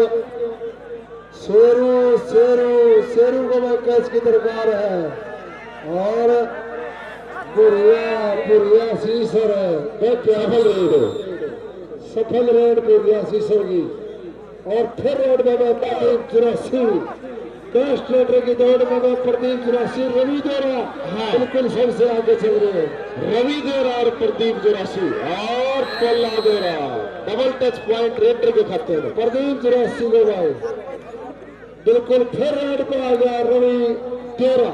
शेरू को मैं कैच की दरकार है। और पुरिया सीसर है, सफल रेड पुरिया सीसर की। और फिर रोड में प्रदीप 84 बेस्ट रेडर की दौड़ में प्रदीप 84 रवि देरा। हाँ, बिल्कुल सबसे आगे चल रहे हैं रवि देरा और प्रदीप 84 और पल्ला देरा। डबल टच पॉइंट रेडर के खाते में प्रदीप 84 को भाई बिल्कुल फिर रेड पर आ गया रवि देरा।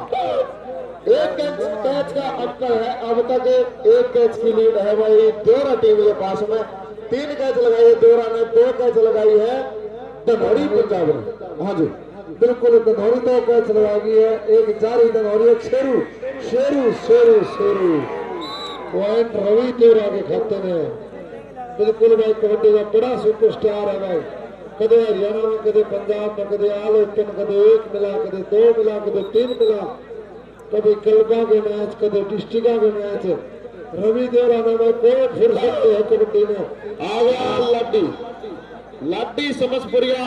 एक कैच का अंतर है, अब तक एक कैच की लीड है भाई देरा टीम के पास में। 3 कैच लगाई देरा ने, 2 कैच लगाई है धनौरी पंजाब ने। हाँ जी, बिल्कुल धनौरी 2 कैच लगाई है, एक जारी धनौरी, एक शेरू पॉइंट रवि देरा के खाते में। बिल्कुल भाई कबड्डी का बड़ा सुपरस्टार है भाई। कदे हरियाणा में, कदे पंजाब में, कदे ऑल ओपन, कदे 1 मिला, कदे 2 मिला, कदे 3 मिला, कभी कल्बा के मैच, कभी डिस्ट्रिक्ट के मैच। रवि देरा में कोई फुर्सत है कबड्डी में। आ गया लाडी समझपुरिया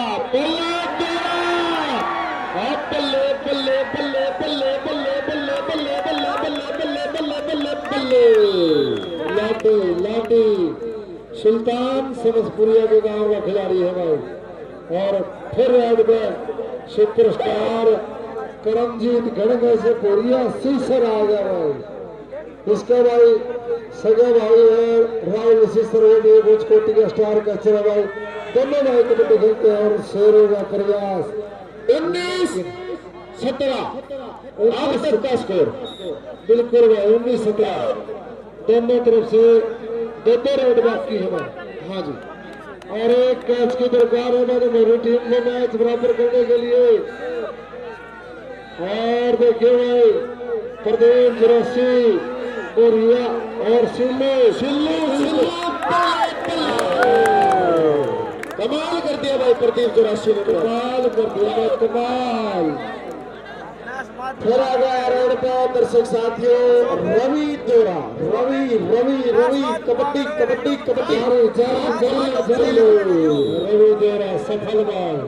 लाडी सुल्तान समझपुरिया के गांव का खिलाड़ी है भाई। और फिर रेड में सुपरस्टार करमजीत गणगढ़ से पुरिया सीसर आ गया भाई। इसका भाई सगे भाई है राहुल सीसर, वो भी कुछ कोटि का स्टार का अच्छा भाई। दोनों भाई कबड्डी खेलते हैं। और शेरों का प्रयास 19-17 अब तक का स्कोर बिल्कुल भाई 19-17 दोनों तरफ से 2 रेड बाकी है भाई। हाँ जी, और एक कैच की दरकार है मेरी टीम को मैच बराबर करने के लिए। और देखिए भाई प्रदीप 84 पुरिया और सिल्लू कमाल कर दिया भाई प्रदीप 84 ने, कमाल कर दिया कमाल। फिर आ गया रेड पे दर्शक साथियों रवि देरा। रवि कबड्डी रवि देरा सफल बाल।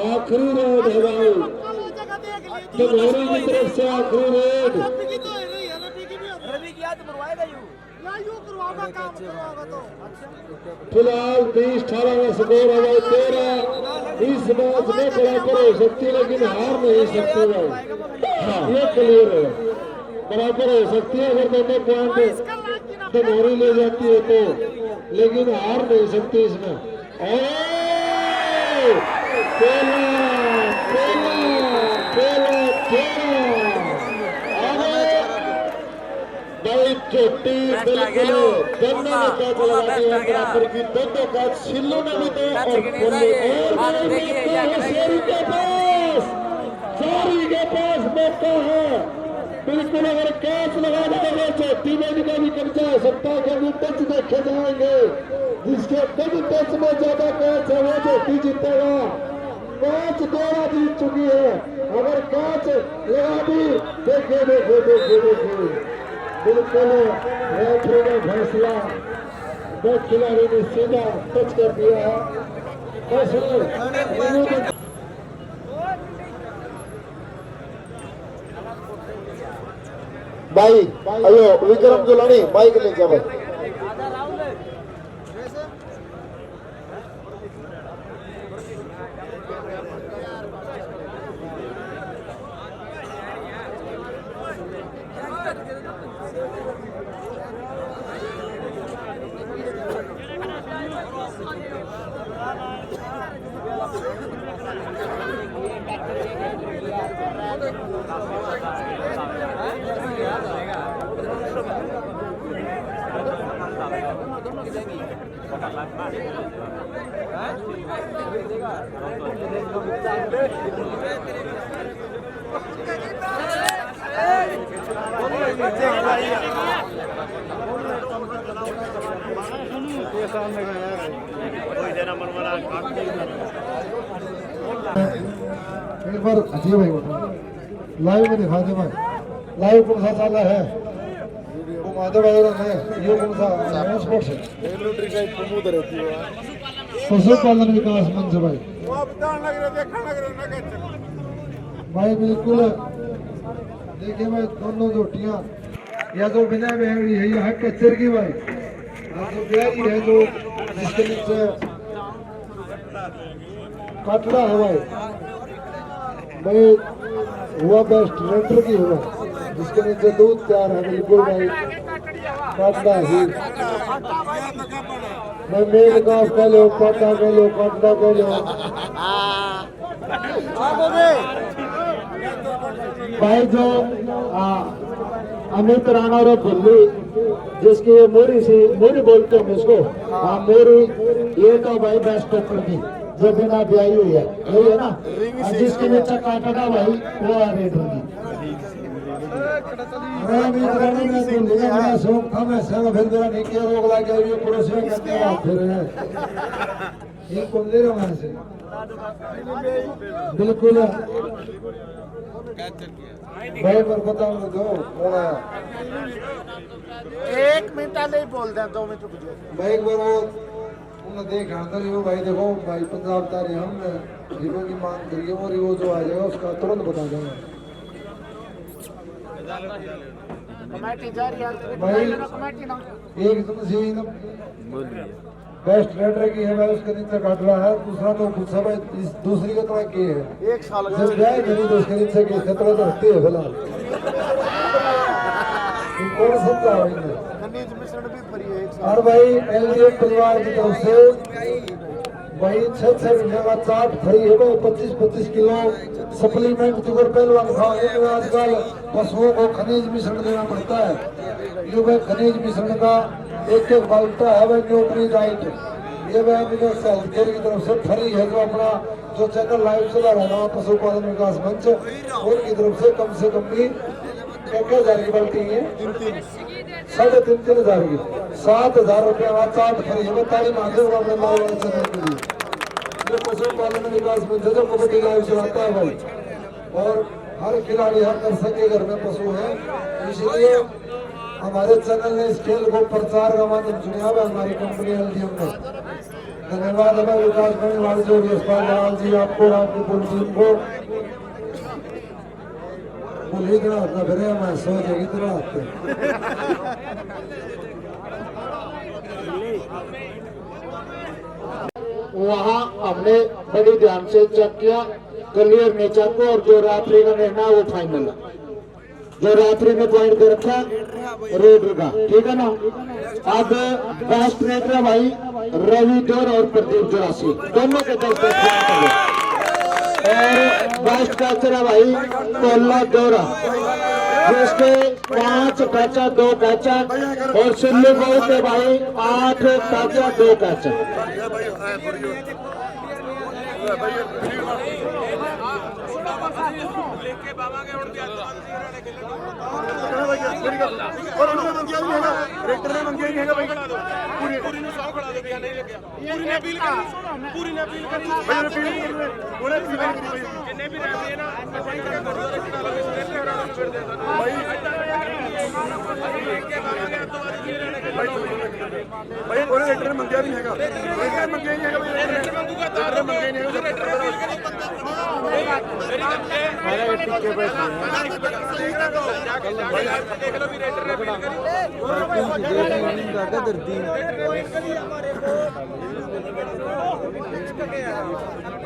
आखिरी रेड है भाई धनौरी की तरफ से, आखिरी रेड। फिलहाल 20-18 का स्कोर है भाई। 13 इस मैच में बराबर हो सकती है, लेकिन हार नहीं सकती भाई। हाँ, ये क्लियर है, बराबर हो सकती है अगर दोनों पॉइंट धनौरी ले जाती है तो, लेकिन हार नहीं सकती इसमें। भाई चोटी बिल्कुल दोनों ने कैच लगा दी है बराबर की। 2 कैच सिल्लू ने भी दे और शेरू के पास 4 चोटी के पास मौका है, बिल्कुल अगर कैच लगाना है चोटी में का भी कब्जा हो सकता है, क्योंकि टच देखे जाएंगे, जिसके कम टच में ज्यादा कैच है वो चोटी जीतेगा। कैच 2 जीत चुकी है, अगर कैच लगा दी, देखे देखे देखे देखे बिल्कुल रेफरी ने फैसला बैक खिलाड़ी ने सीधा टच कर दिया है। भाई अयो विक्रम जुलानी बाइक ले जाओ। एक बार अच्छी भाई लाइव में दिखा दे भाई, लाइव कौन सा चाला है वो माधव भाई ने, ये कौन सा स्पोर्ट्स है पशुपालन विकास मंच भाई। भाई बिल्कुल देखिए भाई दोनों जोटियां, या तो बिना बेहड़ी है या कच्चर की भाई, या तो ब्याही है जो जिसके नीचे काटड़ा है भाई हुआ बेस्ट रेंटर की हुआ, जिसके नीचे दूध तैयार है बिल्कुल भाई काटड़ा ही। मैं मेल गाँव कह लो, काटा कह लो, काटड़ा कह लो भाई। जो अमित राणा और भुल्ली जिसकी ये मोरी सी मोरी बोलते हैं इसको, हाँ मोरी, ये तो भाई बेस्ट टक्कर थी जो बिना ब्याही हुई है, यही है ना, और जिसके नीचे काटा भाई वो है रेडर की। मेरा शौक था, मैं संग फिर मेरा नीचे रोक ला गया, ये पड़ोसियों करने वाला फिर है ये कौन दे रहा वहां से बिल्कुल भाई पर बताओ दो कौन आया, 1 मिनट नहीं बोल दे, 2 मिनट रुक जाओ भाई एक बार वो उन्हें देख अंदर यो भाई देखो भाई पंजाब तारे हम हीरो की मांग करिए और वो जो आ जाएगा उसका तुरंत बता देंगे कमेटी जा रही है भाई। कमेटी ना एकदम से बेस्ट रेडर की है भाई, उसके नीचे काट रहा है, दूसरा तो पूछा भाई इस दूसरी का तो की है 1 साल जब जाए नहीं तो उसके नीचे की खतरा तो हटती है फिलहाल। कौन समझा भाई खनिज मिश्रण भी फ्री है 1 साल। और भाई एलडीएफ परिवार की तरफ से भाई 6 महीने का चार्ट फ्री है भाई, 25-25 किलो सप्लीमेंट जुगर पहलवान खाने में आजकल पशुओं को खनिज मिश्रण देना पड़ता है, ये भाई खनिज मिश्रण का एक बाल्टा है भाई न्यूट्री डाइट, ये भाई हेल्थ केयर की तरफ से फ्री है, जो अपना जो चैनल लाइव चला रहा है पशुपालन विकास मंच उनकी तरफ से कम भी 1000 की बाल्टी है, 3,500 की 7,000 रुपया का चार्ट फ्री है। ताली माध्यम अपने लाइव चैनल के लिए, ये पशुपालन विकास मंच जो कबड्डी लाइव चलाता है भाई, और हर खिलाड़ी हर दर्शक के घर में पशु है, इसलिए हमारे चैनल ने इस खेल को प्रचार का माध्यम चुना है हमारी कंपनी एलडीएम ने। धन्यवाद हमारे विकास करने वाले जो यशपाल दलाल जी, आपको आपकी पूरी टीम को पुलिस इतना होता फिर मैं सोच इतना आते वहाँ हमने बड़ी ध्यान से चेक किया, क्लियर नेचर को, और जो रेफरी का निर्णय वो फाइनल है, जो रेफरी ने पॉइंट कर रखा रेडर का, ठीक है ना। अब बेस्ट रेडर भाई रवि दौर और प्रदीप जोरासी दोनों के 10 और बेस्ट कैचर है भाई कोल्ला दौरा, जिसके 5 कैचा 2 कैचा, और सिल्लू गौ के भाई 8 कैचा 2 कैचा।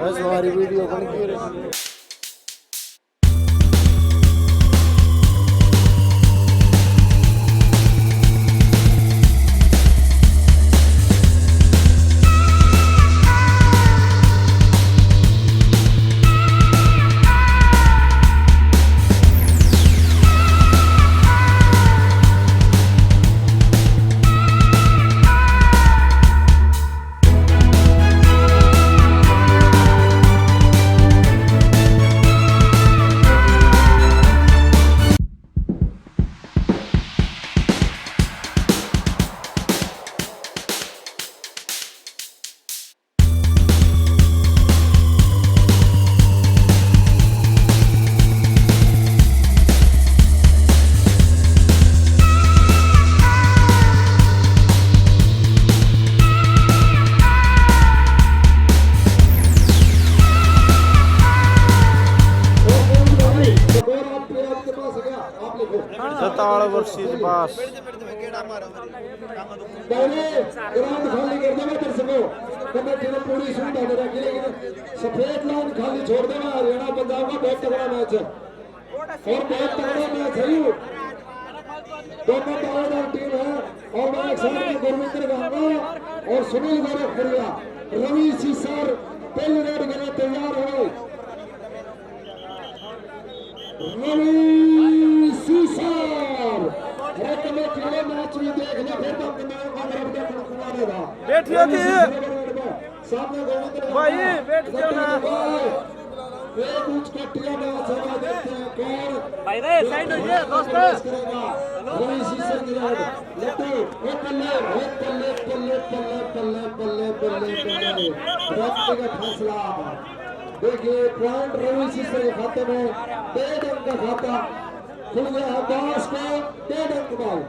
बस हमारी वीडियो बन गई। सताल वर्षीज पास पहले ग्राउंड खाली कर देगा दर्शकों कमेटी ने पूरी सुविधा दे रखी लेकिन सफेद लाइन खाली छोड़ देगा हरियाणा पंजाब का बहुत तगड़ा मैच है और बहुत तगड़ा मैच है ये दोनों दावेदार टीम है और मैं एक साथ में गुरविंदर गांगा और सुनील गोरखपुरिया रवि सीसर पहले रेड के लिए तैयार हो रवि सीसर कमेटी ने मैच भी देख लिया फिर तो बैठिए थी सामने गोविंद भाई बैठ जाओ ना एक ऊंच कटिया मैच है देखते हैं कौन भाई रे साइड हो जाए दोस्त रवि सीसर की रेड लट्टू वो पल्ले रफ्ते का फैसला देखिए पॉइंट रवि सीसर के खाते में 1.5 अंक का खाता खुल गया है 10 को 1.5 अंक बॉल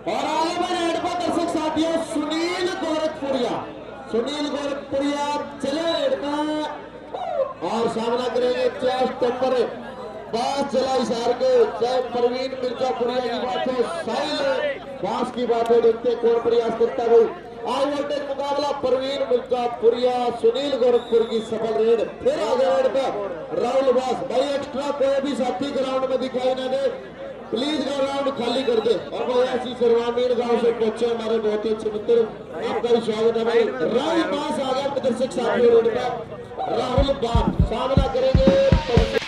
और आगे में रेड पर दर्शक साथियों सुनील गोरखपुरिया चले रेड पर और सामना करेंगे चेस्ट पर बास चला इशार के चाहे परवीन मिर्जापुरिया की बात हो साहिल बास की बात हो देखते कौन प्रयास करता है हाई वोल्टेज मुकाबला परवीन मिर्जापुरिया सुनील गोरखपुर की सफल रेड फिर आगे रेड पर राहुल बास भाई एक्स्ट्रा कोई भी साथी ग्राउंड में दिखाई ना दे प्लीज ग्राउंड खाली कर दे और भाई ऐसी सर्वामीण गांव से पहुंचे हमारे बहुत ही अच्छे मित्र आपका भी स्वागत है भाई राहुल बास आगे दर्शक साथी रेड पर राहुल बास सामना करेंगे